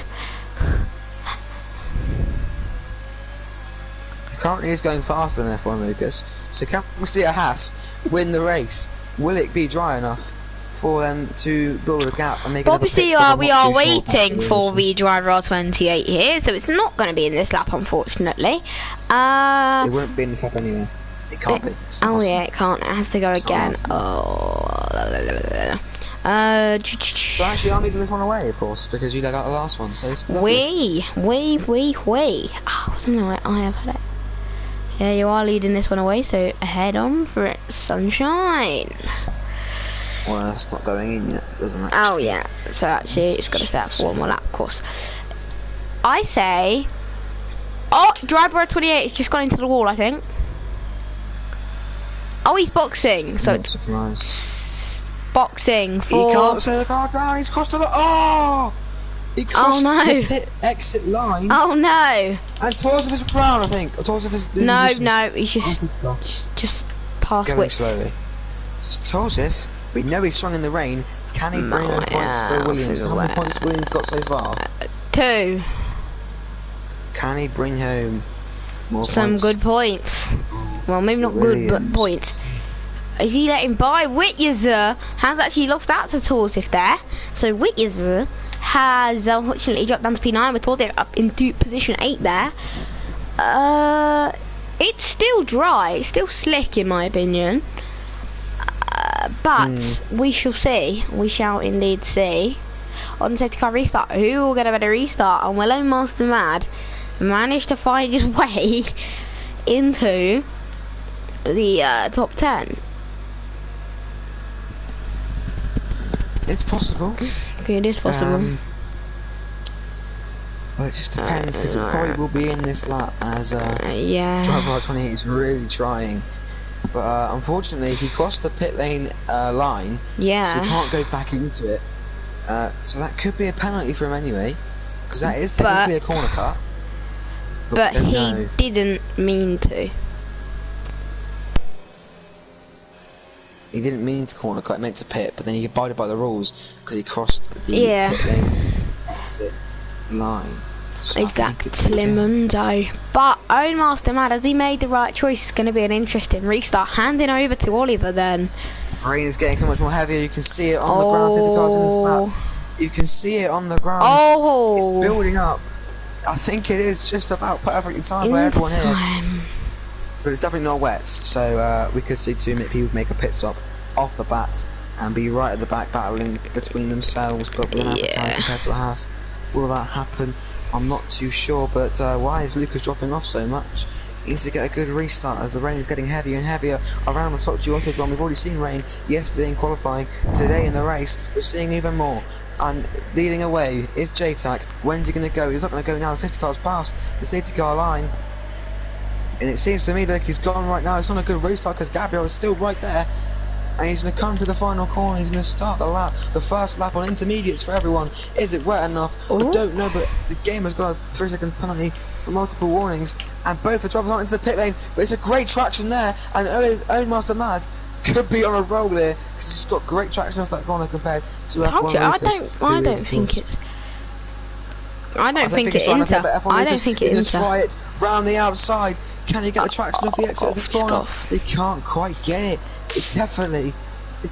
Currently is going faster than F1 Lucas, so can we see a Haas win the race? Will it be dry enough for them to build a gap and make another pit stop? We are waiting for the driver R28 here, so it's not going to be in this lap, unfortunately. It won't be in this lap anyway. It can't be. Oh yeah, it can't. It has to go again. So actually, I'm leading this one away, of course, because you let out the last one. So it's lovely. Oh, something like I have had it. Yeah, you are leading this one away, so head on for it, sunshine. Well, it's not going in yet, doesn't it? Oh yeah, so actually it's got to stay out for one more lap, of course. I say, oh, driver at 28 has just gone into the wall, I think. Oh, he's boxing, so it's boxing for. He can't slow the car down. He's crossed the. Oh! He crossed the pit exit line. Oh no! And Torzov is round, I think. Torzov is losing distance. No, he's just past going width. slowly. Torzov, we know he's strong in the rain. Can he bring home points for Williams? How many points has Williams got so far? 2. Can he bring home more some points? good points? Well, maybe not good, but points. Is he letting by? Whityezer has actually lost out to Torzov there. So Whityezer has unfortunately dropped down to P9 with Torzov up into position 8 there. It's still dry, it's still slick in my opinion. But we shall see. We shall indeed see. On the safety car restart, who will get a better restart? And will Master Mad manage to find his way into the top 10? It's possible. It is possible. Well, it just depends, because it probably will be in this lap, as driver 28 is really trying. But unfortunately, he crossed the pit lane line, so he can't go back into it. So that could be a penalty for him anyway, because that is technically a corner cut. But he didn't mean to. He didn't mean to corner cut, he meant to pit, but then he abided by the rules because he crossed the pit lane exit line. So exactly, Mundo. But Own Master Mad, has he made the right choice? It's going to be an interesting restart. Handing over to Oliver then. Rain is getting so much more heavier. You can see it on the ground. Safety cars in this lap. You can see it on the ground. It's building up. I think it is just about perfectly timed by everyone here. But it's definitely not wet, so we could see 2 people make a pit stop off the bat and be right at the back battling between themselves, but with an appetite compared to a Haas. Will that happen? I'm not too sure, but why is Lucas dropping off so much? He needs to get a good restart as the rain is getting heavier and heavier around the Sochi Autodrome. We've already seen rain yesterday in qualifying. Today in the race, we're seeing even more. And leading away is JTAC. When's he going to go? He's not going to go now. The safety car's past the safety car line. And it seems to me like he's gone right now. It's not a good restart because Gabriel is still right there. And he's going to come to the final corner. He's going to start the lap. The first lap on intermediates for everyone. Is it wet enough? I don't know, but the game has got a 3-second penalty for multiple warnings. And both the drivers aren't into the pit lane. But it's a great traction there. And Own Master Mad could be on a roll here because he's got great traction off that corner compared to F1 Lucas. I don't think it's Inter. I don't think it's Inter. Try it round the outside. Can he get the traction off the exit of the corner? They can't quite get it. It's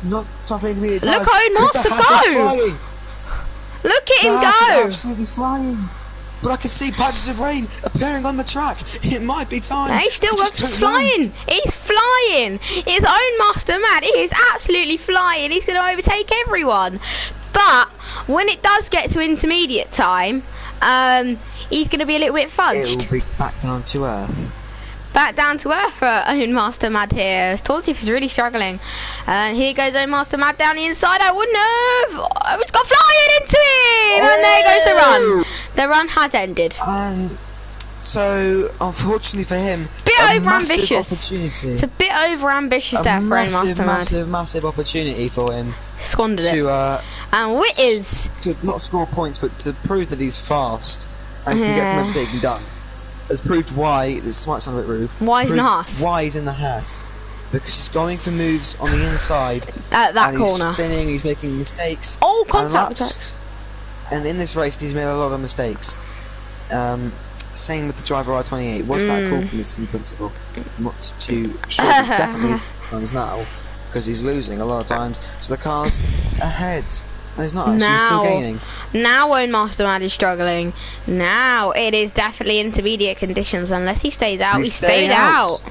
not something to me. Look how Master go! Look at him go! He's absolutely flying. But I can see patches of rain appearing on the track. It might be time. No, he's still flying. He's flying. His Own Master Mad. He is absolutely flying. He's going to overtake everyone. But when it does get to intermediate time, he's going to be a little bit fudged. It will be back down to earth. Back down to earth for Own Master Mad here. Tortif is really struggling. And here goes Own Master Mad down the inside. I wouldn't have. It's got flying into him. And there goes the run. The run has ended. So, unfortunately for him, bit over ambitious. Opportunity. It's a bit over ambitious there for Own Master Mad. Massive opportunity for him. Squandered it. And Witters to not score points, but to prove that he's fast and can get some overtaking done. Has proved why, this might sound a bit rude, why he's in the Haas. Why he's in the Haas. Because he's going for moves on the inside. At that corner. He's spinning, he's making mistakes. Oh, contact attacks. And in this race, he's made a lot of mistakes. Same with the driver R28. What's that call from his team principal? Not too sure, but definitely times now. Because he's losing a lot of times. So the car's ahead. No, he's not actually, he's still gaining. Now Own Master Mad is struggling. Now it is definitely intermediate conditions. Unless he stays out, he stayed out.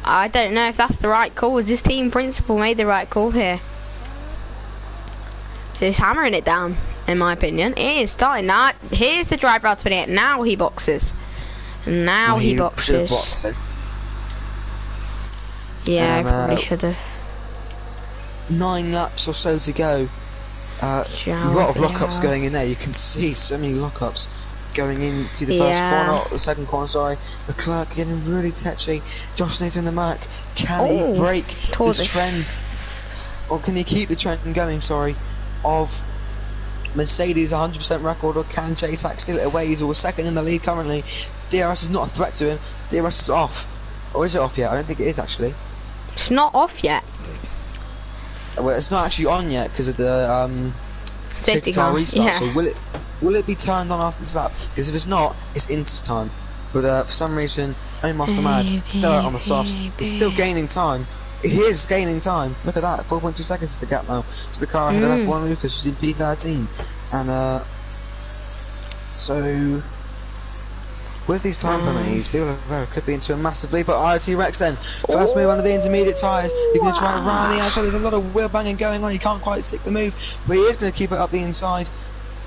I don't know if that's the right call. Has this team principal made the right call here? He's hammering it down, in my opinion. It is starting now. Here's the driver out 28. Now he boxes. Now he boxes. Yeah, I probably should have. 9 laps or so to go. A lot of lockups going in there. You can see so many lockups going into the first corner, the second corner, sorry. Leclerc getting really tetchy. Josh Nato in the Mac. Can he break this trend? Or can he keep the trend going, of Mercedes 100% record, or can JTAC steal it away? He's always second in the lead currently. DRS is not a threat to him. DRS is off. Or is it off yet? I don't think it is actually. It's not off yet. Well, it's not actually on yet because of the safety car restart. So will it be turned on after this lap? Because if it's not, it's Inter's time. But for some reason, Own Master Mad still out on the softs. He's still gaining time. He is gaining time. Look at that, 4.2 seconds is the gap now to the car ahead of F1 Lucas, who's in P13. And so With these time penalties, Bielefeld could be into a massive lead, but RT Rex then, first move under the intermediate tyres, he's going to try and round the outside, there's a lot of wheel banging going on, he can't quite stick the move, but he is going to keep it up the inside,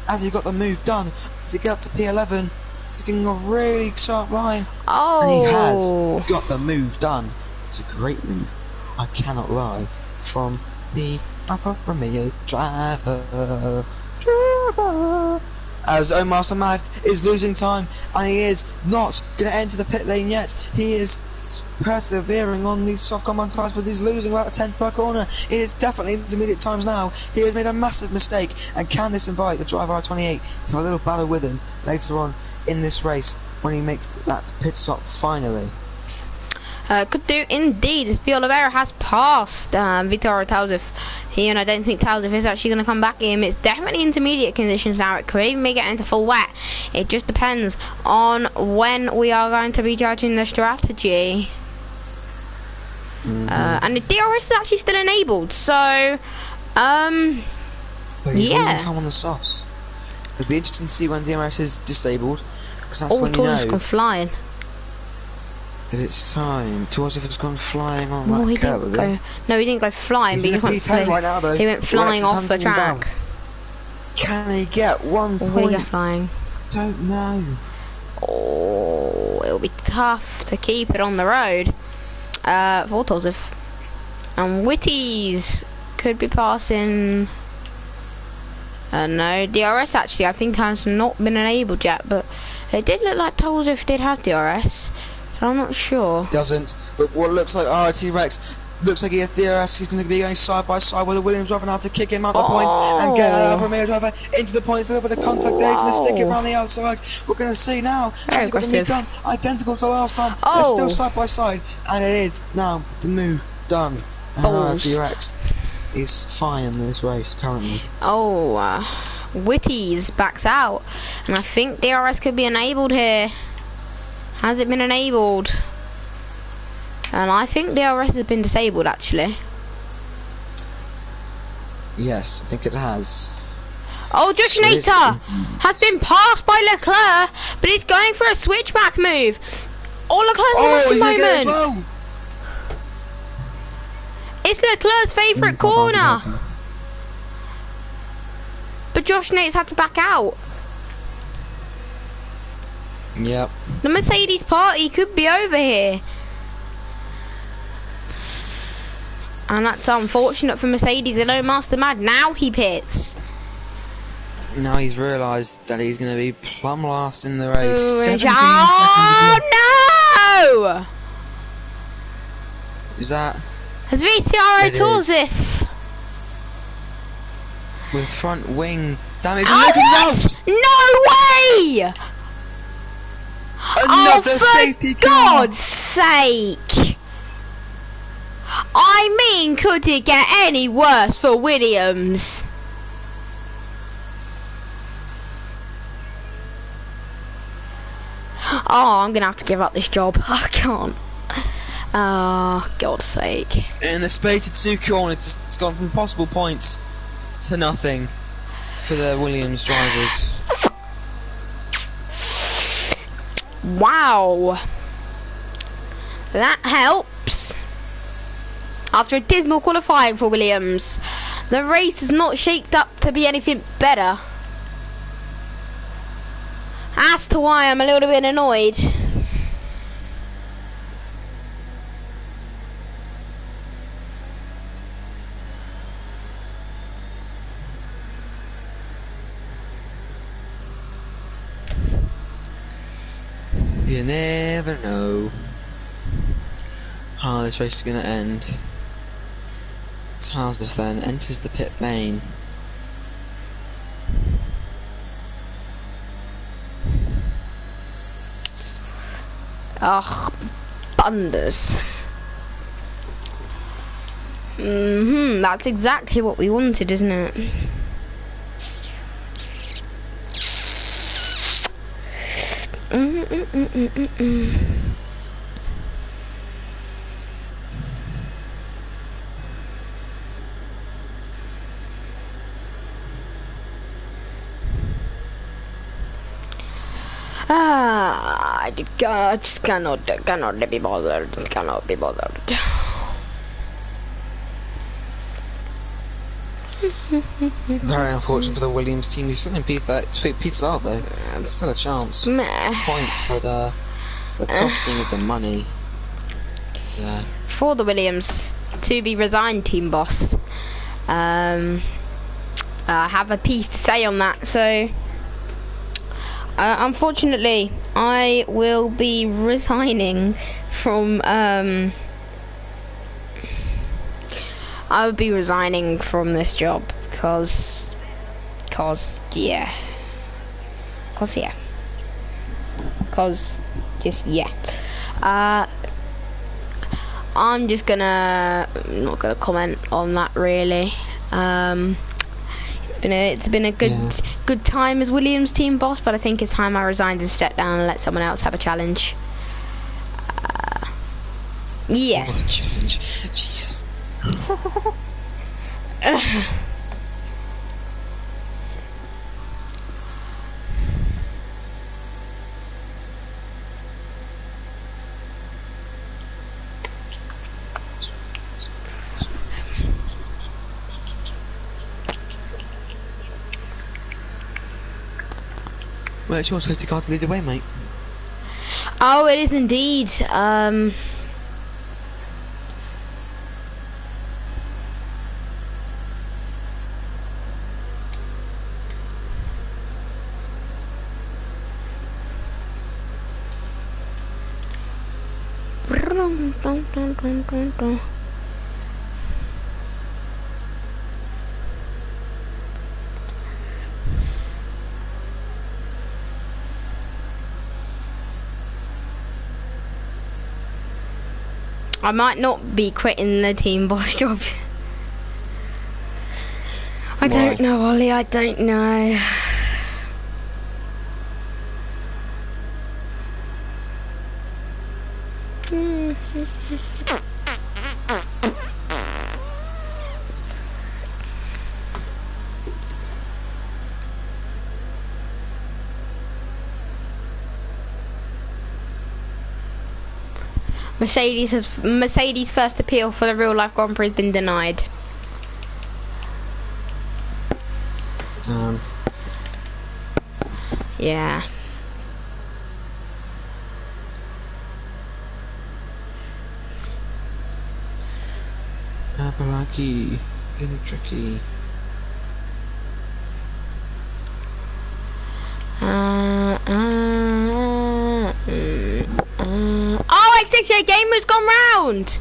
as he got the move done, to get up to P11, taking a really sharp line, and he has got the move done. It's a great move, I cannot lie, from the Alfa Romeo driver. As Omar Samad is losing time, and he is not going to enter the pit lane yet. He is persevering on these soft compound tyres, but he's losing about a tenth per corner. It is definitely intermediate times now. He has made a massive mistake, and can this invite the driver R28 to have a little battle with him later on in this race when he makes that pit stop finally? Could do indeed, as Bielefeld has passed Vittorio Talsif here, and I don't think Talsif is actually going to come back in. It's definitely intermediate conditions now. It could even be getting into full wet. It just depends on when we are going to be judging the strategy. And the DRS is actually still enabled, so But he's yeah. losing time on the softs. It'll be interesting to see when DRS is disabled, because that's when you Talsif's know gone flying. that it's time. Talsif has gone flying on Oh, he that curve, didn't has go. he? No, he didn't go flying. He's but in he a went P10 right now, though. He went flying Rex is off the hunting him down. track. Can he get 1 Will he point? go flying? Don't know. Oh, it'll be tough to keep it on the road for Talsif. And Whitty's could be passing. No, DRS actually I think has not been enabled yet, but it did look like Talsif did have DRS, but I'm not sure. Doesn't. But what looks like RT Rex looks like he has DRS. He's going to be going side by side with the Williams driver now to kick him out the points and get an Alfa Romeo driver into the points. A little bit of contact there. He's going to stick it around the outside. We're going to see now. Has he got the move done? Identical to last time. They're still side by side, and it is now the move done. And RT Rex is fine in this race currently. Whitty's backs out, and I think DRS could be enabled here. Has it been enabled? And I think DRS has been disabled actually. Yes, I think it has. Joshinator has been passed by Leclerc, but he's going for a switchback move. Leclerc's in the moment. Well? It's Leclerc's favourite corner. But Josh Nate's had to back out. Yep. The Mercedes party could be over here. And that's unfortunate for Mercedes. They don't master mad. Now he pits. Now he's realised that he's going to be plumb last in the race. 17 seconds. Oh no! Is that? Has Vittorio Talsif with front wing damage? And Lucas is out! No way! Another safety for car! God's sake! I mean, could it get any worse for Williams? Oh, I'm gonna have to give up this job. I can't. Oh, God's sake. In the space of 2 corners, it's gone from possible points to nothing for the Williams drivers. Wow. That helps. After a dismal qualifying for Williams, the race is not shaped up to be anything better. As to why I'm a little bit annoyed. You never know how this race is going to end. Talsif then enters the pit lane. Ugh, bunders. That's exactly what we wanted, isn't it? I just cannot be bothered. Cannot be bothered. Very unfortunate for the Williams team. He's still in P12 though. There's still a chance. Meh. Points, but the costing of the money. It's, For the Williams to be resigned, team boss. I have a piece to say on that. So, unfortunately, I will be resigning from. I would be resigning from this job because yeah. I'm just not gonna comment on that really. It's been a good time as Williams team boss, but I think it's time I resigned and stepped down and let someone else have a challenge. Yeah. Oh, challenge. Jesus. Well, it's your safety car to lead the way, mate. Oh, it is indeed. I might not be quitting the team boss job. I don't know, Ollie, I don't know. Mercedes' first appeal for the real life Grand Prix has been denied. Yeah. Abalaki, really tricky. Oh, X68 Gamer's gone round!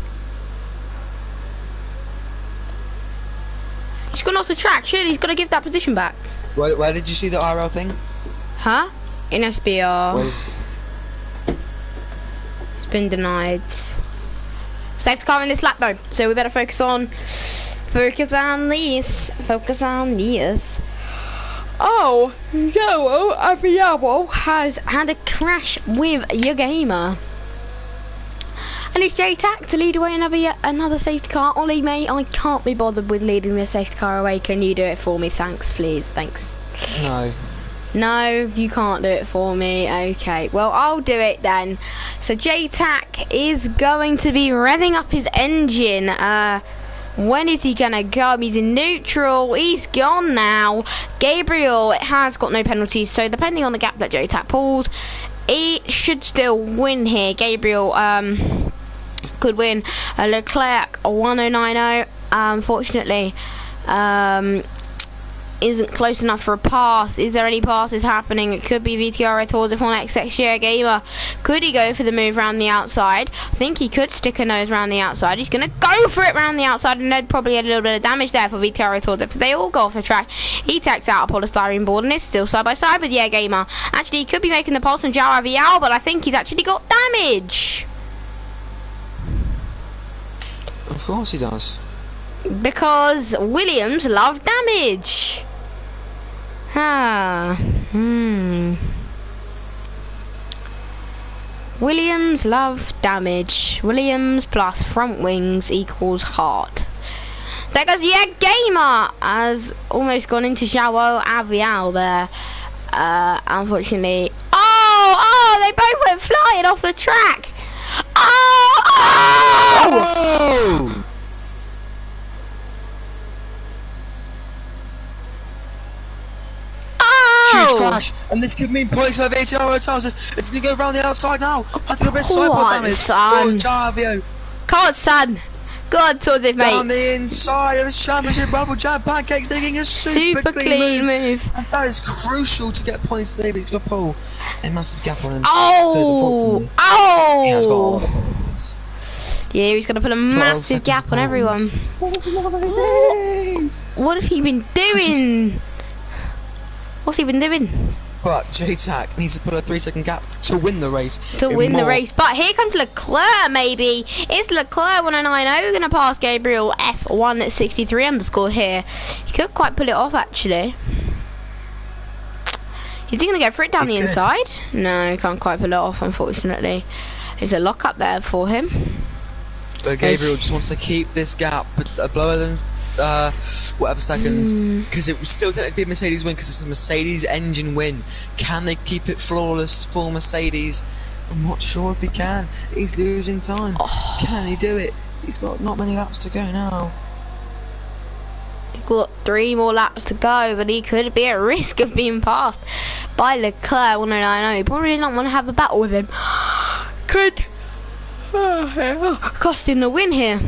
He's gone off the track, surely he's got to give that position back. Where did you see the RL thing? Huh? In SBR. Where? It's been denied. Safety car in this lap though, so we better focus on these. Oh, RVRL has had a crash with your gamer. And it's JTAC to lead away another safety car. Ollie, mate, I can't be bothered with leading this safety car away. Can you do it for me? Thanks, please. Thanks. No. No, you can't do it for me. Okay, well, I'll do it then. So JTAC is going to be revving up his engine. When is he gonna go? He's in neutral. He's gone now. Gabriel has got no penalties, so depending on the gap that JTAC pulls, he should still win here. Gabriel could win. Leclerc 1090. Unfortunately, isn't close enough for a pass. Is there any passes happening? It could be VTR towards upon XXJ Gamer. Could he go for the move around the outside? I think he could stick a nose around the outside. He's going to go for it around the outside, and there'd probably a little bit of damage there for VTR towards it. But they all go off the track. He takes out a polystyrene board and is still side by side with Gamer. Actually, he could be making the pulse on Jao RVRL, but I think he's actually got damage. Of course he does. Because Williams love damage. Williams love damage. Williams plus front wings equals heart. There goes Gamer has almost gone into Jao RVRL there. Unfortunately. Oh, Oh, they both went flying off the track. Oh! Oh! Huge crash, and this could mean points for VTR times. It's going to go around the outside now. Has to go a bit sideboard damage. Son. Javio. Come on, son. Go on, towards it, mate. Down the inside of his championship rubble jab pancakes, making a super clean move. And that is crucial to get points today, but he's going to pull a massive gap on him. Oh! Oh! He has got a lot of points. Yeah, he's going to put a massive gap on everyone. What have he been doing? What's he been doing? But JTAC needs to put a 3-second gap to win the race. The race. But here comes Leclerc, maybe. It's Leclerc 190 going to pass Gabriel F163 underscore here. He could quite pull it off, actually. Is he going to go for it down the inside? No, he can't quite pull it off, unfortunately. There's a lock up there for him. But Gabriel just wants to keep this gap lower than whatever seconds, because it would still technically be a Mercedes win, because it's a Mercedes engine win. Can they keep it flawless for Mercedes? I'm not sure if he can. He's losing time. Can he do it? He's got not many laps to go now. He's got 3 more laps to go, but he could be at risk of being passed by Leclerc 190. He probably don't want to have a battle with him. Could cost him the win here.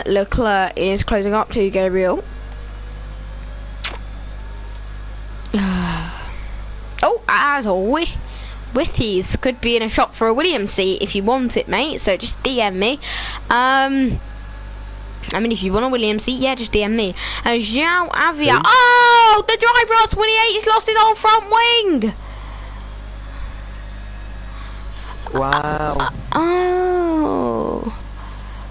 Leclerc is closing up to Gabriel. Oh, as always, Witties could be in a shop for a Williams seat if you want it, mate. So just DM me. I mean, if you want a Williams seat, yeah, just DM me. João Avia. Oh, the driver on 28 has lost his whole front wing. Wow. Oh.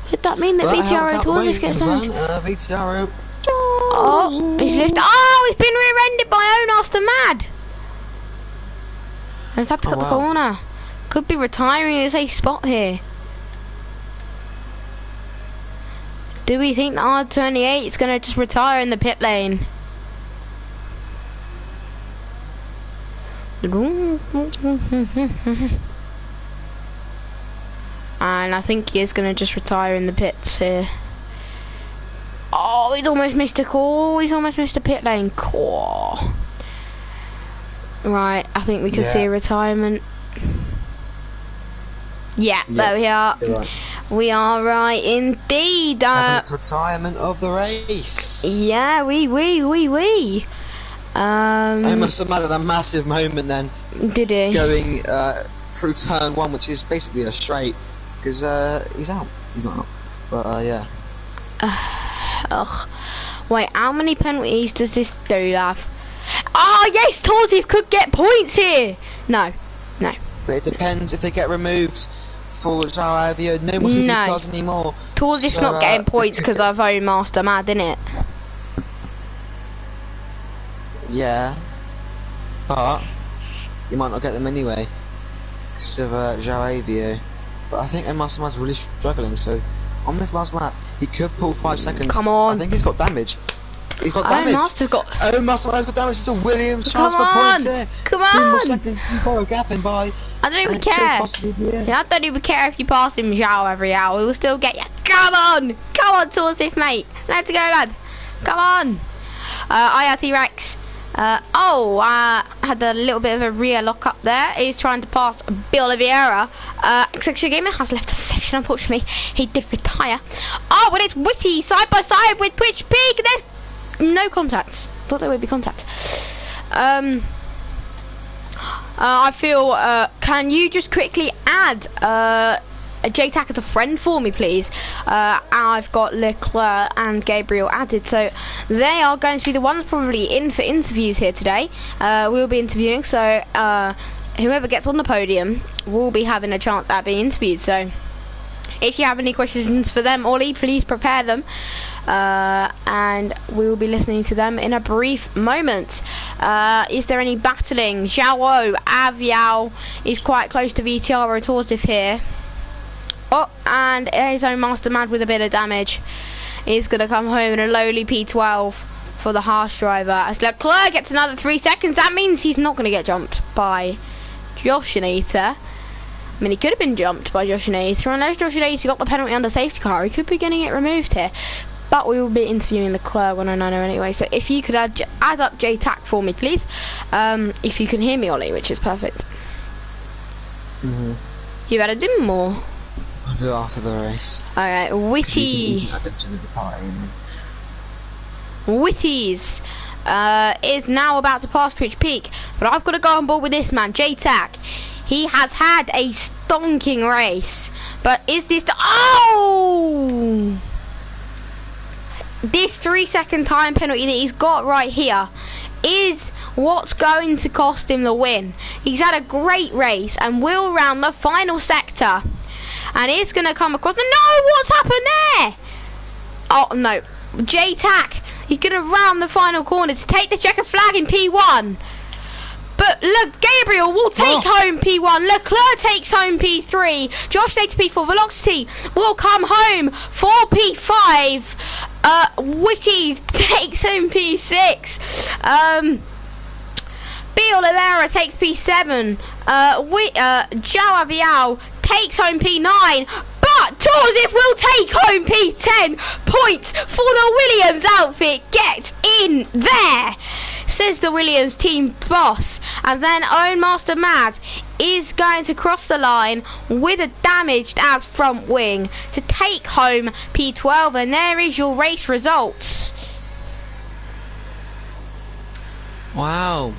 Could that mean that VTRO Tours gets down? VTRO. Oh, he's lifted. Oh, he's been rear-ended by Onas the Mad. Let's have to cut the corner. Could be retiring a safe spot here. Do we think the R28 is going to just retire in the pit lane? And I think he is going to just retire in the pits here. Oh, he's almost missed a call. He's almost missed a pit lane call. Right, I think we can see a retirement. Yeah, there we are. Right. We are right indeed. Retirement of the race. Yeah, we. He must have had a massive moment then. Did he? Going through turn 1, which is basically a straight, because he's out. He's not out. But yeah. Ugh. Wait, how many penalties does this dude have? Oh yes, Torsiv could get points here. No. But it depends if they get removed for João Avia. No more safety cars anymore. Torsiv's not getting points because I've owned Master Mad, innit? Yeah. But you might not get them anyway because of João Avia. But I think Master Mad's really struggling. So on this last lap, he could pull 5 seconds. Come on. I think he's got damage. He's got damage. Master's got. Oh, Master Man's got damage. It's a Williams chance for points here. Come on. 3 more seconds. You've got a gap in by. I don't even care. Yeah, I don't even care if you pass him Zhao every hour. We'll still get you. Come on, Torsif, mate. Let's go, lad. Come on. IRT Rex. Had a little bit of a rear lock up there. He's trying to pass Bill Oliveira. Execution Gamer has left the session, unfortunately. He did retire. Oh, well, it's Witty side by side with Twitch Pig. There's no contact. Thought there would be contact. I feel, can you just quickly add JTAC as a friend for me, please? I've got Leclerc and Gabriel added, so they are going to be the ones probably in for interviews here today. We'll be interviewing, so whoever gets on the podium will be having a chance at being interviewed. So if you have any questions for them, Ollie, please prepare them. And we will be listening to them in a brief moment. Is there any battling? Zhao Aviao is quite close to VTR Retortive here. Oh, and his own Master Mad with a bit of damage is going to come home in a lowly P12 for the harsh driver. As Leclerc gets another 3 seconds, that means he's not going to get jumped by Joshinator. I mean, he could have been jumped by Joshinator, unless Joshinator got the penalty under safety car. He could be getting it removed here. But we will be interviewing Leclerc 109 anyway, so if you could add up JTAC for me, please. If you can hear me, Ollie, which is perfect. You better do more. I'll do it after the race. Alright, Witty. You can add them to the party and then... Witties is now about to pass Pitch Peak, but I've got to go on board with this man, JTAC. He has had a stonking race, but is this the... Oh! This 3 second time penalty that he's got right here is what's going to cost him the win. He's had a great race and will round the final sector, and it's going to come across. No, what's happened there? Oh no, JTAC, he's going to round the final corner to take the checker flag in P1. But look, Gabriel will take home P1. Leclerc takes home P3. Josh takes P4. Velocity will come home for P5. Witty takes home P6. B. Oliveira takes P7. Joao Vial takes home P9. But Torzip will take home P10. Points for the Williams outfit. Get in there, says the Williams team boss. And then Owen Master Mad is going to cross the line with a damaged as front wing to take home P12. And there is your race results. Wow,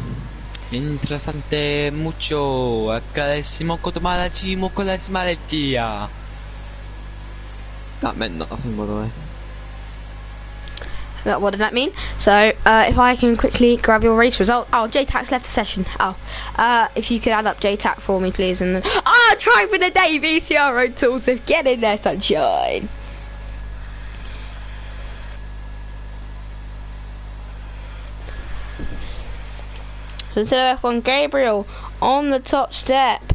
interesante mucho. Acá decimos Kotomalachimokolasmaletia. That meant nothing, by the way. What did that mean? So, if I can quickly grab your race result. Oh, JTAC's left the session. Oh, if you could add up JTAC for me, please. And then, try for the day, VCR Road Tools. Get in there, sunshine. So, F1 Gabriel on the top step.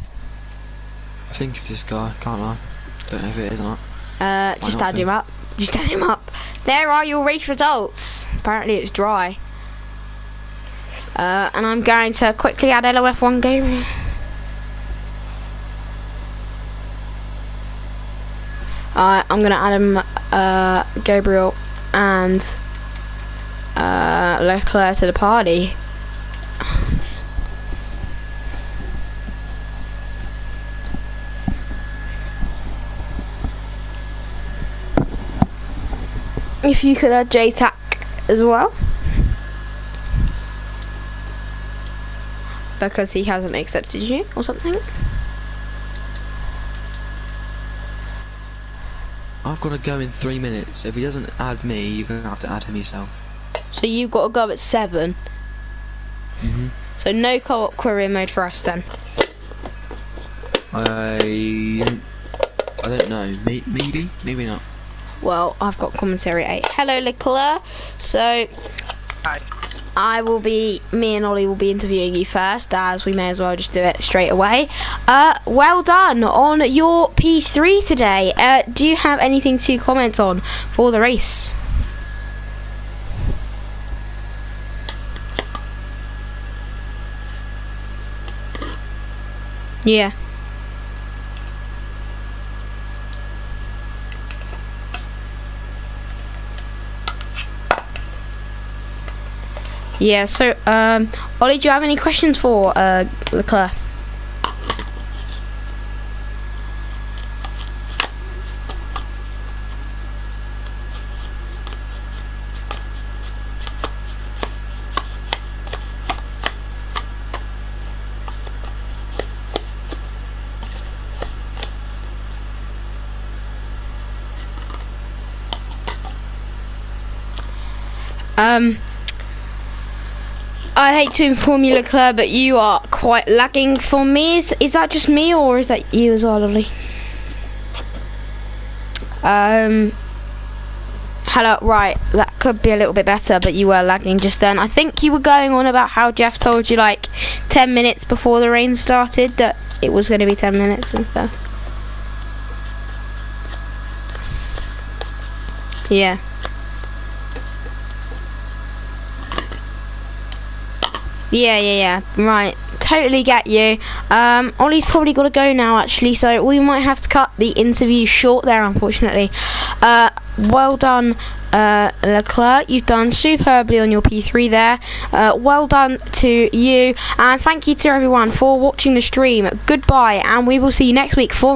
I think it's this guy, can't lie. Don't know if it is or not. Just add him up. Just add him up. There are your race results. Apparently it's dry. And I'm going to quickly add LOF1 Gabriel. I'm going to add him, Gabriel and Leclerc to the party. If you could add JTAC as well, because he hasn't accepted you or something. I've got to go in 3 minutes. If he doesn't add me, you're going to have to add him yourself. So you've got to go at 7. So no co-op career mode for us then. I don't know. Maybe not. Well, I've got commentary 8. Hello, Leclerc. So, Hi. me and Ollie will be interviewing you first, as we may as well just do it straight away. Well done on your P3 today. Do you have anything to comment on for the race? Yeah. Yeah, so, Ollie, do you have any questions for Leclerc? I hate to inform you, Leclerc, but you are quite lagging for me. Is that just me, or is that you as well, Ollie? Hello, right, that could be a little bit better, but you were lagging just then. I think you were going on about how Jeff told you like 10 minutes before the rain started that it was going to be 10 minutes and stuff. Yeah. Yeah. Right. Totally get you. Ollie's probably got to go now, actually, so we might have to cut the interview short there, unfortunately. Well done, Leclerc. You've done superbly on your P3 there. Well done to you, and thank you to everyone for watching the stream. Goodbye, and we will see you next week for